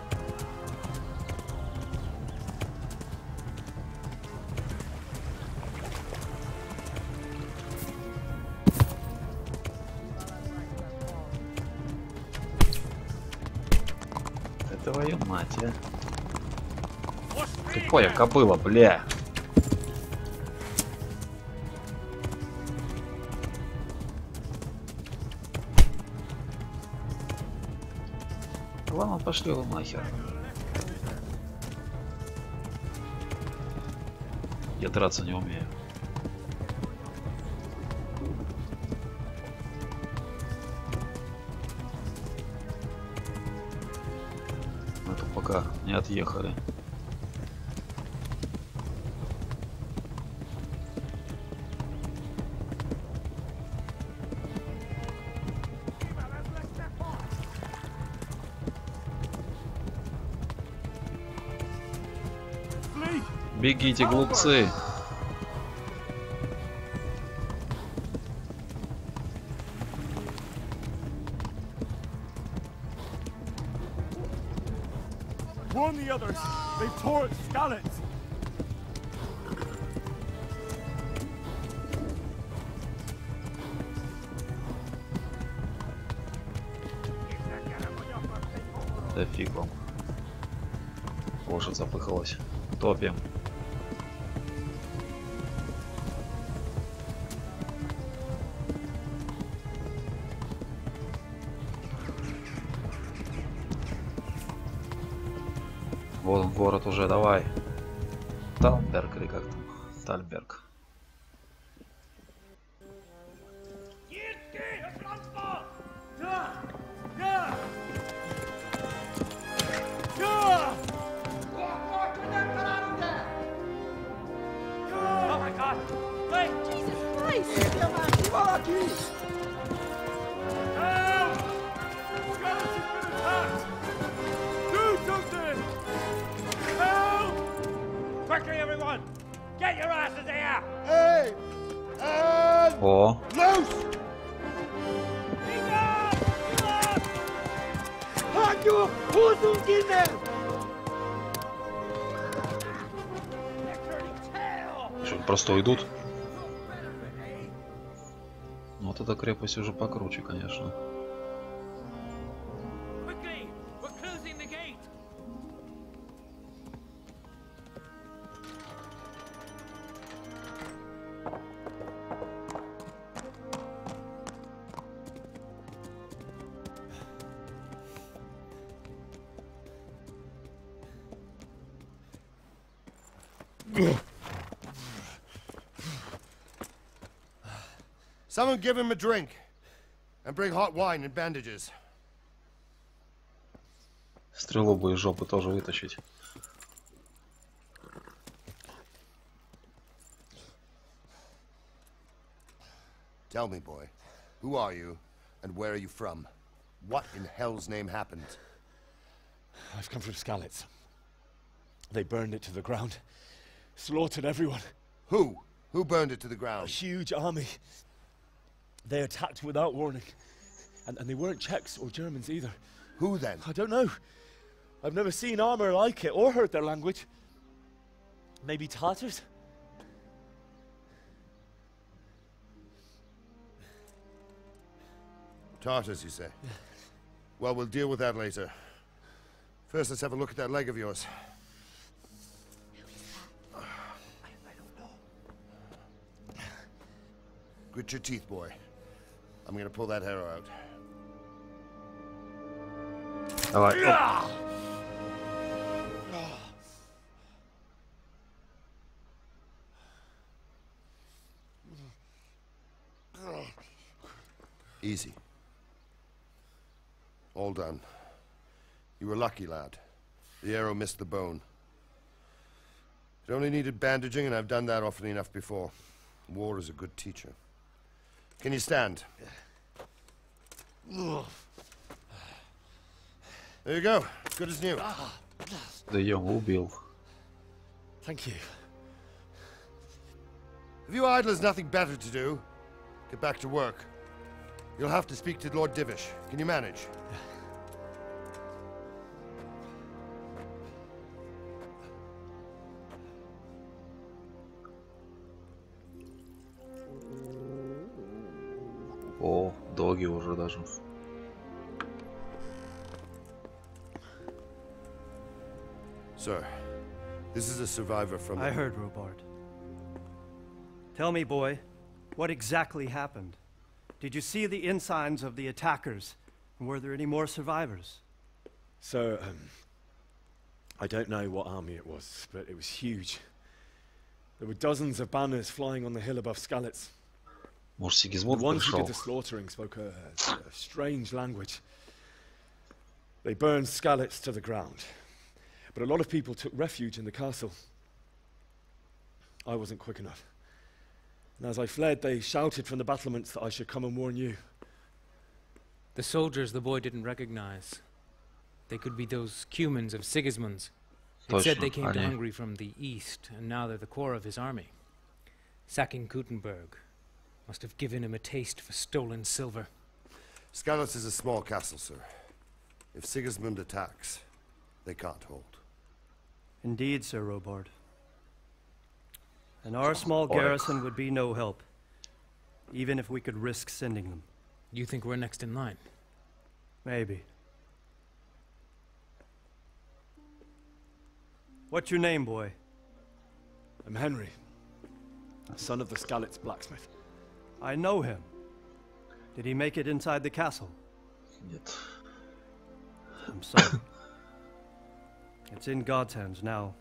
Твою мать, а. Тупая кобыла, бля. Ладно, пошли вы нахер. Я драться не умею. отъехали. Бегите, глупцы! Warn the others. They tore its scallops. Да фиг вам. Лошадь запыхалась. Топим. Вот он, город уже, давай. Талберг или как там? Тальберг. О. Что, просто уйдут? Ну вот эта крепость уже покруче, конечно. Someone give him a drink, and bring hot wine and bandages. Стрелу бы из жопы тоже вытащить. Tell me, boy, who are you, and where are you from? What in hell's name happened? I've come from Skalitz. They burned it to the ground, slaughtered everyone. Who? Who burned it to the ground? A huge army. They attacked without warning. And they weren't Czechs or Germans either. Who then? I don't know. I've never seen armor like it or heard their language. Maybe Tatars? Tartars, you say? Well, we'll deal with that later. First, let's have a look at that leg of yours. Grit your teeth, boy. I'm gonna pull that arrow out. Давай. Easy. All done. You were lucky, lad. The arrow missed the bone. It only needed bandaging, and I've done that often enough before. War is a good teacher. Can you stand? There you go. Good as new. Да я убил. Thank you. If you idlers nothing better to do, get back to work. You'll have to speak to Lord Divish. Can you manage? О, доги уже даже. Sir, this is a survivor from... I heard, Robard. Tell me, boy, what exactly happened? Did you see the ensigns of the attackers? And were there any more survivors? So, I don't know what army it was, but it was huge. There were dozens of banners flying on the hill above Skalitz. Может, The Сигизмунд ones who пришел? did the slaughtering spoke a strange language. They burned Skalitz to the ground. but a lot of people took refuge in the castle. I wasn't quick enough. And as I fled, they shouted from the battlements that I should come and warn you. The soldiers the boy didn't recognize. They could be those Cumans of Sigismund's. It said they came to Hungary from the east, and now they're the core of his army. Sacking Gutenberg must have given him a taste for stolen silver. Skalitz is a small castle, sir. If Sigismund attacks, they can't hold. Indeed, Sir Robard. And our small garrison would be no help, even if we could risk sending them. You think we're next in line? Maybe. What's your name, boy? I'm Henry, son of the Skalitz blacksmith. I know him. Did he make it inside the castle? Нет. I'm sorry. It's in God's hands now.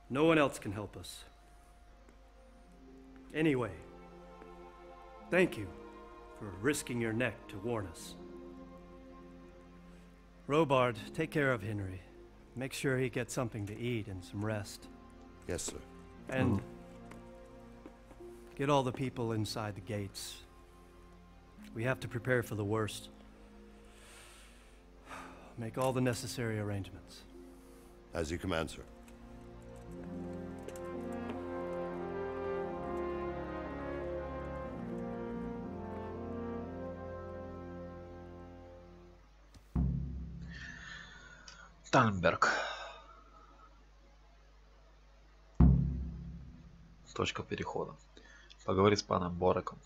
No one else can help us. Anyway, thank you for risking your neck to warn us. Robard, take care of Henry. Make sure he gets something to eat and some rest. Yes, sir. And get all the people inside the gates. We have to prepare for the worst. Make all the necessary arrangements. As you command, sir. Таннберг. Точка перехода. Поговорить с паном Бореком.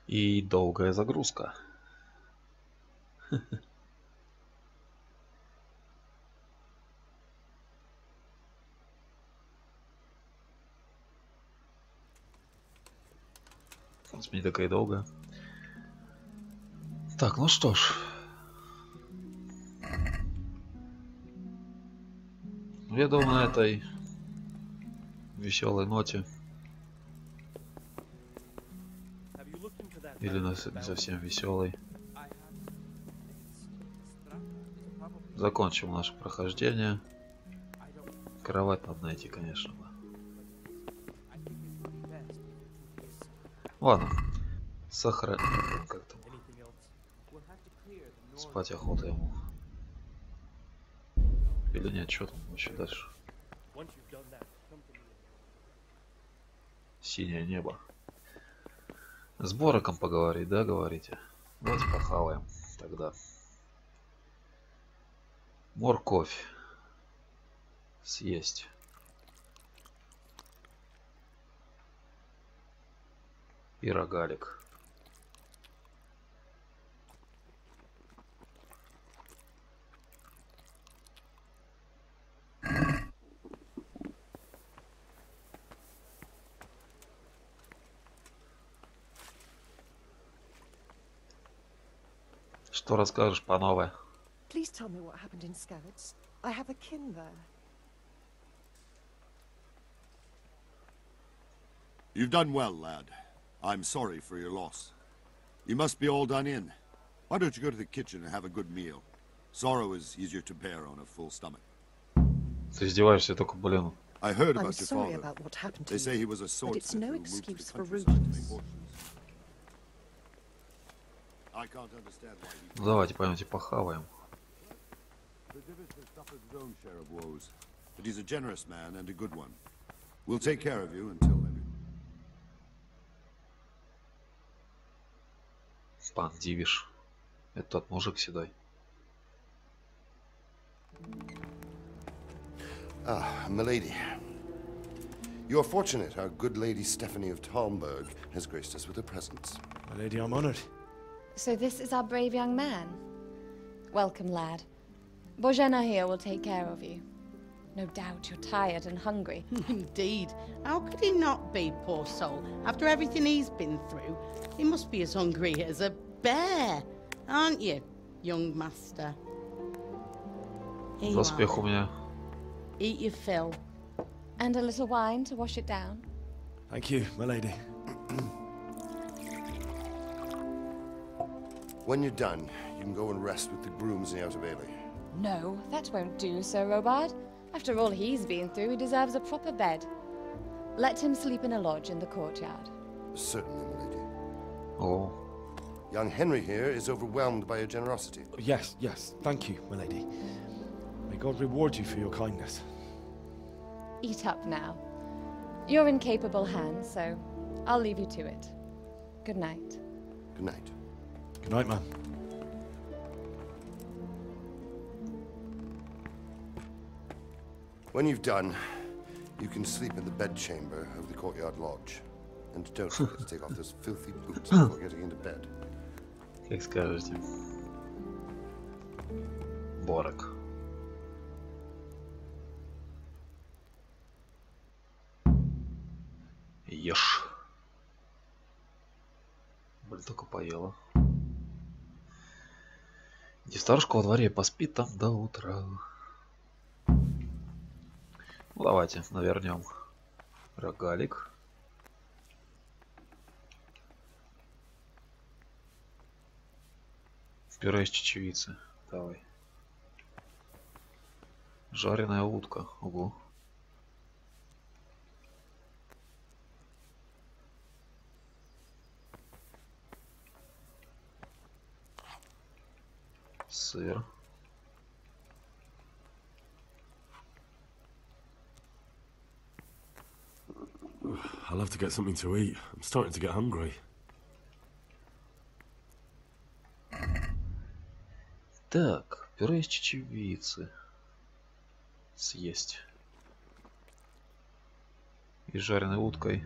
И долгая загрузка. Не такая долгая. Так, ну что ж. Я думаю, на этой веселой ноте. Или не совсем веселый. Закончим наше прохождение. Кровать надо найти, конечно. Ладно. Сахар. Как там? Спать охота ему. Или нет, что там вообще дальше? Синее небо. С Бореком поговорить, да, говорите? Давайте похаваем тогда. Морковь. Съесть. И рогалик. Что расскажешь по новой? Please tell me what happened in Skalitz. I have a kin there. You've done well, lad. I'm sorry for your loss. You must be all done in. Why don't you go to the kitchen and have a good meal? Sorrow is easier to bear on a full stomach. Ты издеваешься, только, блин. I heard I'm about your sorry father. about what happened to They say you, he was a but it's swordsmith no who moved to excuse the for countryside to rudeness. make fortunes. I can't understand why he... Ну, давайте пойдемте похаваем. Позитив has suffered his own share of woes, but he's a generous man and a good one. We'll take care of you until every... Пан Дивиш. Это тот мужик седой. Ah, milady. You are fortunate our good lady Stephanie of Talmberg has graced us with her presence. My lady, I'm honored. So this is our brave young man. Welcome, lad. Bozhena here will take care of you. No doubt you're tired and hungry. Indeed. How could he not be, poor soul? After everything he's been through, he must be as hungry as a bear, aren't you, young master? Here you are. Eat your fill. And a little wine to wash it down. Thank you, my lady. When you're done, you can go and rest with the grooms in the Outer Bailey. No, that won't do, Sir Robard. After all he's been through, he deserves a proper bed. Let him sleep in a lodge in the courtyard. Certainly, my lady. Oh. Young Henry here is overwhelmed by your generosity. Yes, yes, thank you, my lady. May God reward you for your kindness. Eat up now. You're in capable hands, so I'll leave you to it. Good night. Good night. Good night, man. When you've done, you can sleep in the bedchamber of the courtyard lodge. And don't forget to take off those filthy boots before getting into bed. Как скажете. Борок. Ешь. Блин, только поела. Иди старушка во дворе, поспит там до утра. Ну, давайте навернем рогалик. Пюре из чечевицы. Давай. Жареная утка. Ого. Сыр. I'll have to get something to eat. I'm starting to get hungry. Так, пюре из чечевицы. Съесть. И с жареной уткой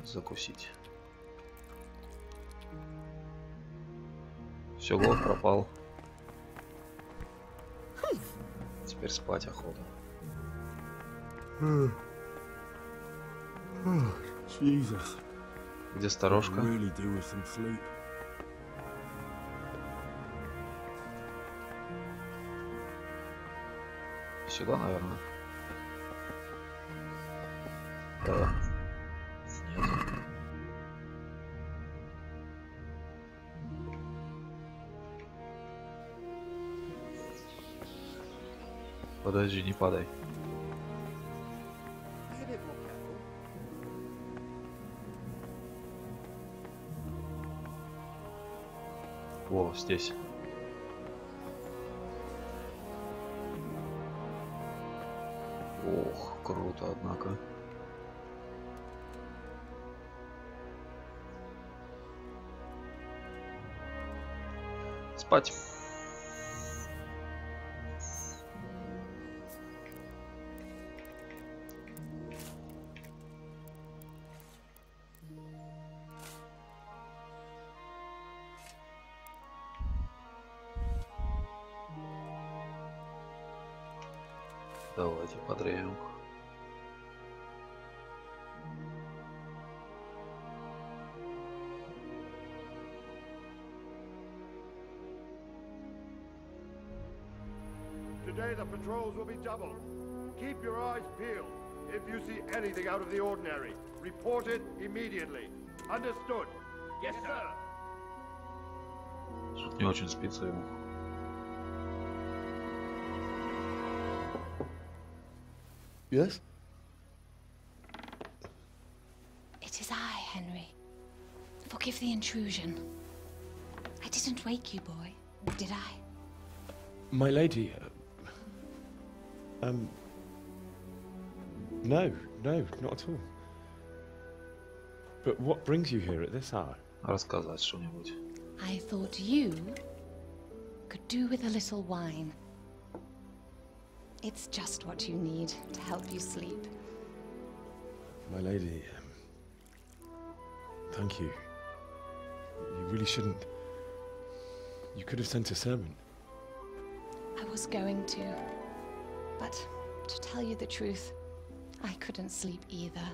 закусить. Все, голод пропал. Теперь спать охота. Jesus. Где сторожка? Сюда, наверное. Да. Нет. Подожди, не падай. О, здесь. Ох, круто, однако. Спать. Давайте подреем. Today the patrols will be doubled. Keep your eyes peeled. If you see anything out of the ordinary, report it immediately. Understood? Yes, sir. Что-то не очень спится ему. Yes? It is I, Henry. Forgive the intrusion. I didn't wake you, boy, did I? My lady, no, not at all. But what brings you here at this hour? Рассказать что-нибудь. I thought you could do with a little wine. It's just what you need to help you sleep. My lady, thank you. really shouldn't. You could have sent a servant. I was going to. But to tell you the truth, I couldn't sleep either.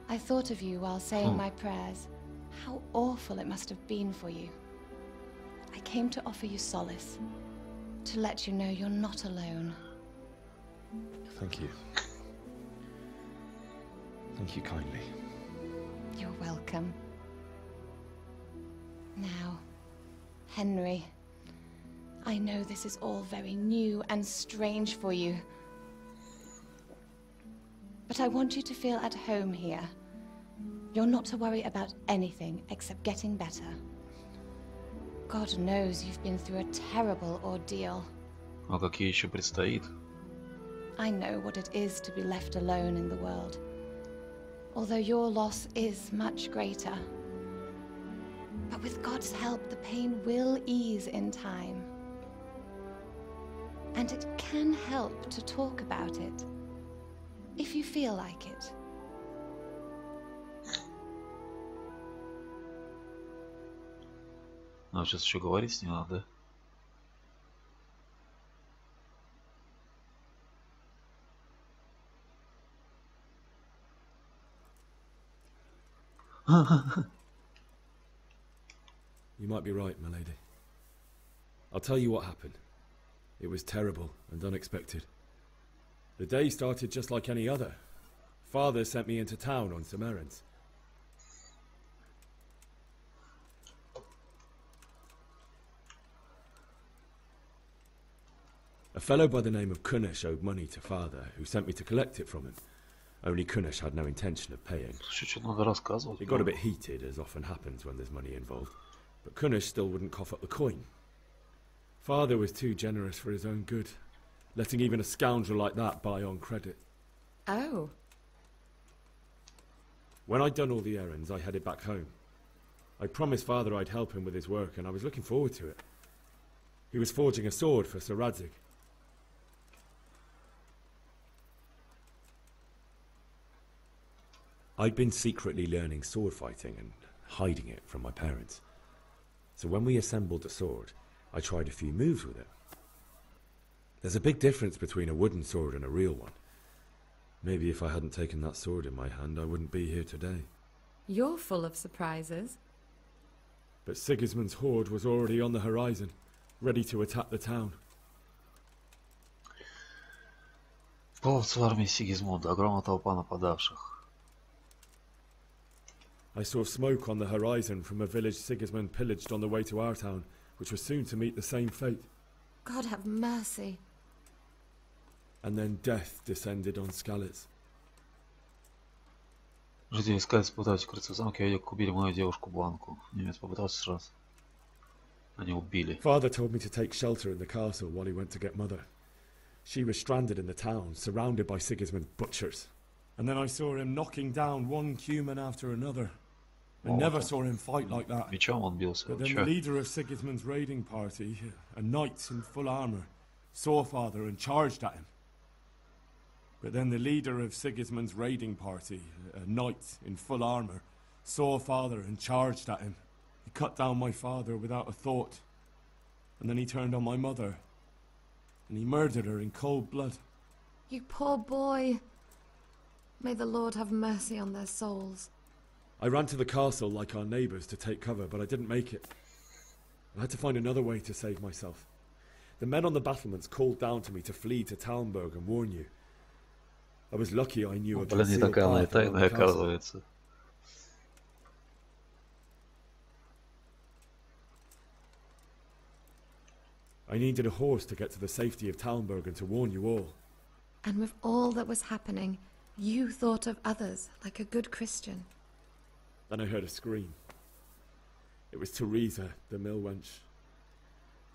I thought of you while saying my prayers. How awful it must have been for you. I came to offer you solace. To let you know you're not alone. Thank you. Thank you kindly. You're welcome. Now, Henry, I know this is all very new and strange for you. But I want you to feel at home here. You're not to worry about anything except getting better. God knows you've been through a terrible ordeal. А как ей еще предстоит? I know what it is to be left alone in the world. Although your loss is much greater. But with God's help, the pain will ease in time. And it can help to talk about it, if you feel like it. Нам сейчас еще говорить с ней надо, You might be right, my lady. I'll tell you what happened. It was terrible and unexpected. The day started just like any other. Father sent me into town on some errands. A fellow by the name of Kunesh owed money to Father, who sent me to collect it from him. Only Kunesh had no intention of paying. It got a bit heated, as often happens when there's money involved. But Kunesh still wouldn't cough up the coin. Father was too generous for his own good, letting even a scoundrel like that buy on credit. Oh. When I'd done all the errands, I headed back home. I promised Father I'd help him with his work, and I was looking forward to it. He was forging a sword for Sir Radzig. I'd been secretly learning sword fighting and hiding it from my parents. So when we assembled the sword, I tried a few moves with it. There's a big difference between a wooden sword and a real one. Maybe if I hadn't taken that sword in my hand, I wouldn't be here today. You're full of surprises. But Sigismund's horde was already on the horizon, ready to attack the town. Половцы в армии Сигизмунда, огромная толпа нападавших. I saw smoke on the horizon from a village Sigismund pillaged on the way to our town, which was soon to meet the same fate. God have mercy. And then death descended on Skalitz. Жители Скалец пытались укрыться в замке, а видел, как убили мою девушку Бланку. Немец попытался сразу. Они убили. Father told me to take shelter in the castle while he went to get Mother. She was stranded in the town, surrounded by Sigismund's butchers. And then I saw him knocking down one Cuman after another. I never saw him fight like that. But then the leader of Sigismund's raiding party, a knight in full armour, saw Father and charged at him. But then the leader of Sigismund's raiding party, a knight in full armour, saw Father and charged at him. He cut down my father without a thought. And then he turned on my mother. And he murdered her in cold blood. You poor boy. May the Lord have mercy on their souls. I ran to the castle like our neighbours to take cover, but I didn't make it. I had to find another way to save myself. The men on the battlements called down to me to flee to Talmberg and warn you. I was lucky I knew a concealed path around the castle. I needed a horse to get to the safety of Talmberg and to warn you all. And with all that was happening, you thought of others like a good Christian. Then I heard a scream. It was Teresa, the mill wench.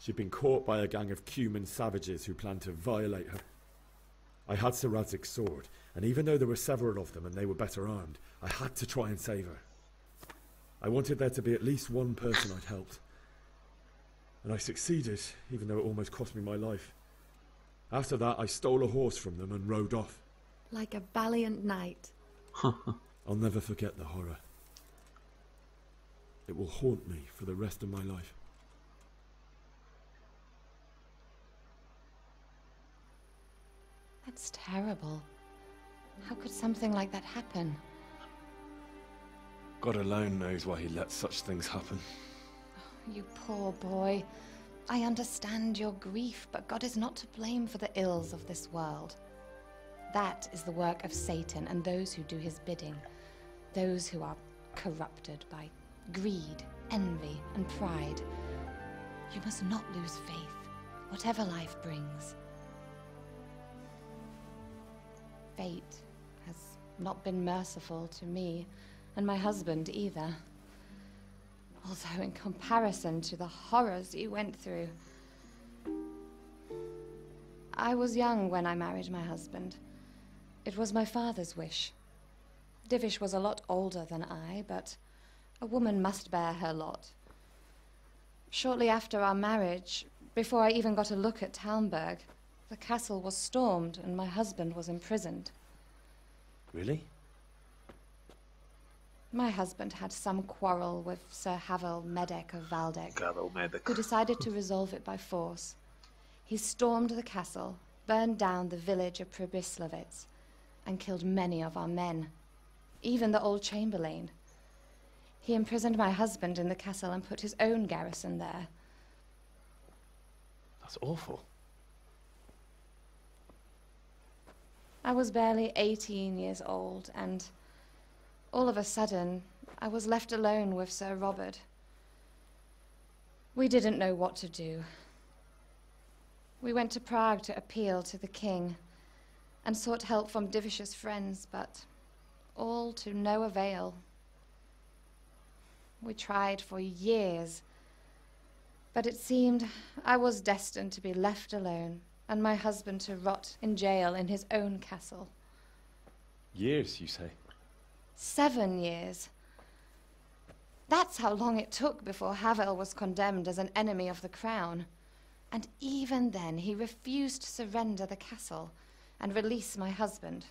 She'd been caught by a gang of Cuman savages who planned to violate her. I had Sir Radzig's sword, and even though there were several of them and they were better armed, I had to try and save her. I wanted there to be at least one person I'd helped. And I succeeded, even though it almost cost me my life. After that, I stole a horse from them and rode off. Like a valiant knight. I'll never forget the horror. It will haunt me for the rest of my life. That's terrible. How could something like that happen? God alone knows why he lets such things happen. You poor boy. I understand your grief, but God is not to blame for the ills of this world. That is the work of Satan and those who do his bidding. Those who are corrupted by greed, envy, and pride. You must not lose faith, whatever life brings. Fate has not been merciful to me, and my husband either. Although in comparison to the horrors you went through. I was young when I married my husband. It was my father's wish. Divish was a lot older than I, but a woman must bear her lot. Shortly after our marriage, before I even got a look at Talmberg, the castle was stormed and my husband was imprisoned. Really? My husband had some quarrel with Sir Havel Medek of Valdek, who decided to resolve it by force. He stormed the castle, burned down the village of Pribyslavitz, and killed many of our men, even the old chamberlain. He imprisoned my husband in the castle and put his own garrison there. That's awful. I was barely 18 years old, and all of a sudden, I was left alone with Sir Robert. We didn't know what to do. We went to Prague to appeal to the king and sought help from Divish's friends, but all to no avail. We tried for years, but it seemed I was destined to be left alone and my husband to rot in jail in his own castle. Years, you say? 7 years. That's how long it took before Havel was condemned as an enemy of the crown. And even then, he refused to surrender the castle and release my husband.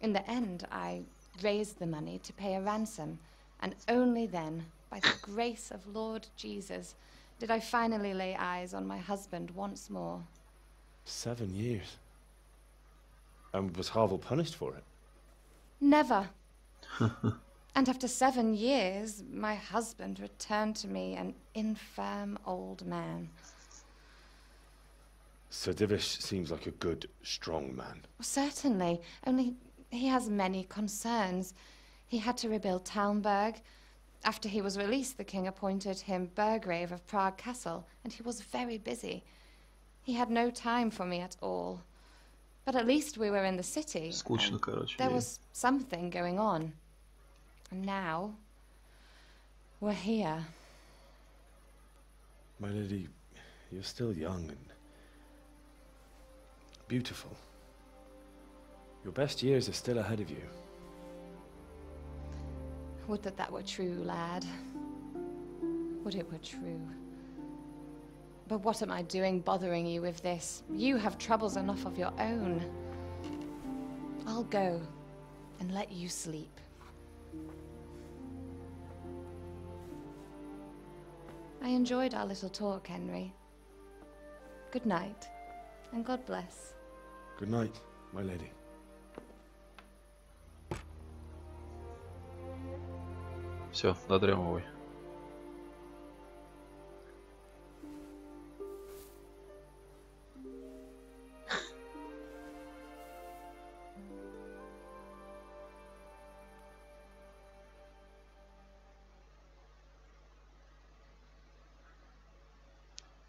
In the end, I raised the money to pay a ransom, and only then, by the grace of Lord Jesus, did I finally lay eyes on my husband once more. 7 years? And was Havel punished for it? Never. And after 7 years, my husband returned to me an infirm old man. Sir Divish seems like a good, strong man. Certainly, only he has many concerns. He had to rebuild Talmberg. After he was released, the king appointed him Burgrave of Prague Castle, and he was very busy. He had no time for me at all. But at least we were in the city. Скучно, короче. There was something going on. And now, we're here. My lady, you're still young and beautiful. Your best years are still ahead of you. Would that were true, lad. Would it were true. But what am I doing bothering you with this? You have troubles enough of your own. I'll go and let you sleep. I enjoyed our little talk, Henry. Good night, and God bless. Good night, my lady. Все, додремывай.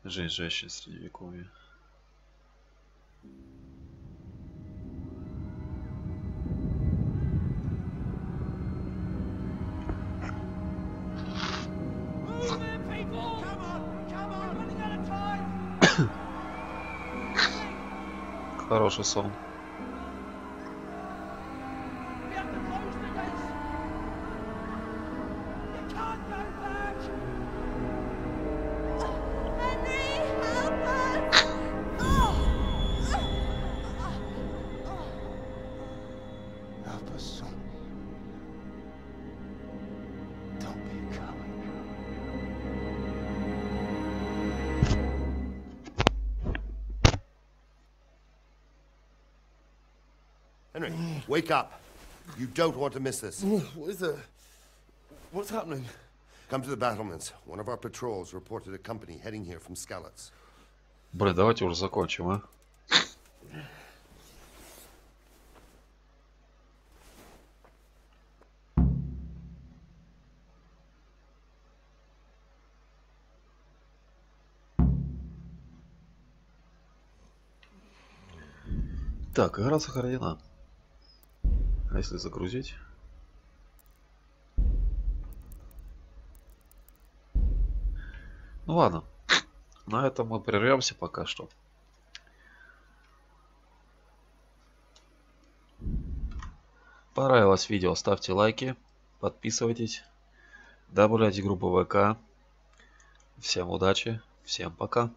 Жизнь женщин средневековья. Хороший сон. Help us, son. Don't be a coward. Wake up. You don't want to miss this. What is it? What's happening? Come to the battlements. One of our patrols reported a company heading here from Skalitz. Блин, давайте уже закончим, а? Так, игра сохранена. А если загрузить? Ну ладно. На этом мы прервемся пока что. Понравилось видео, ставьте лайки, подписывайтесь, добавляйте группу ВК. Всем удачи, всем пока.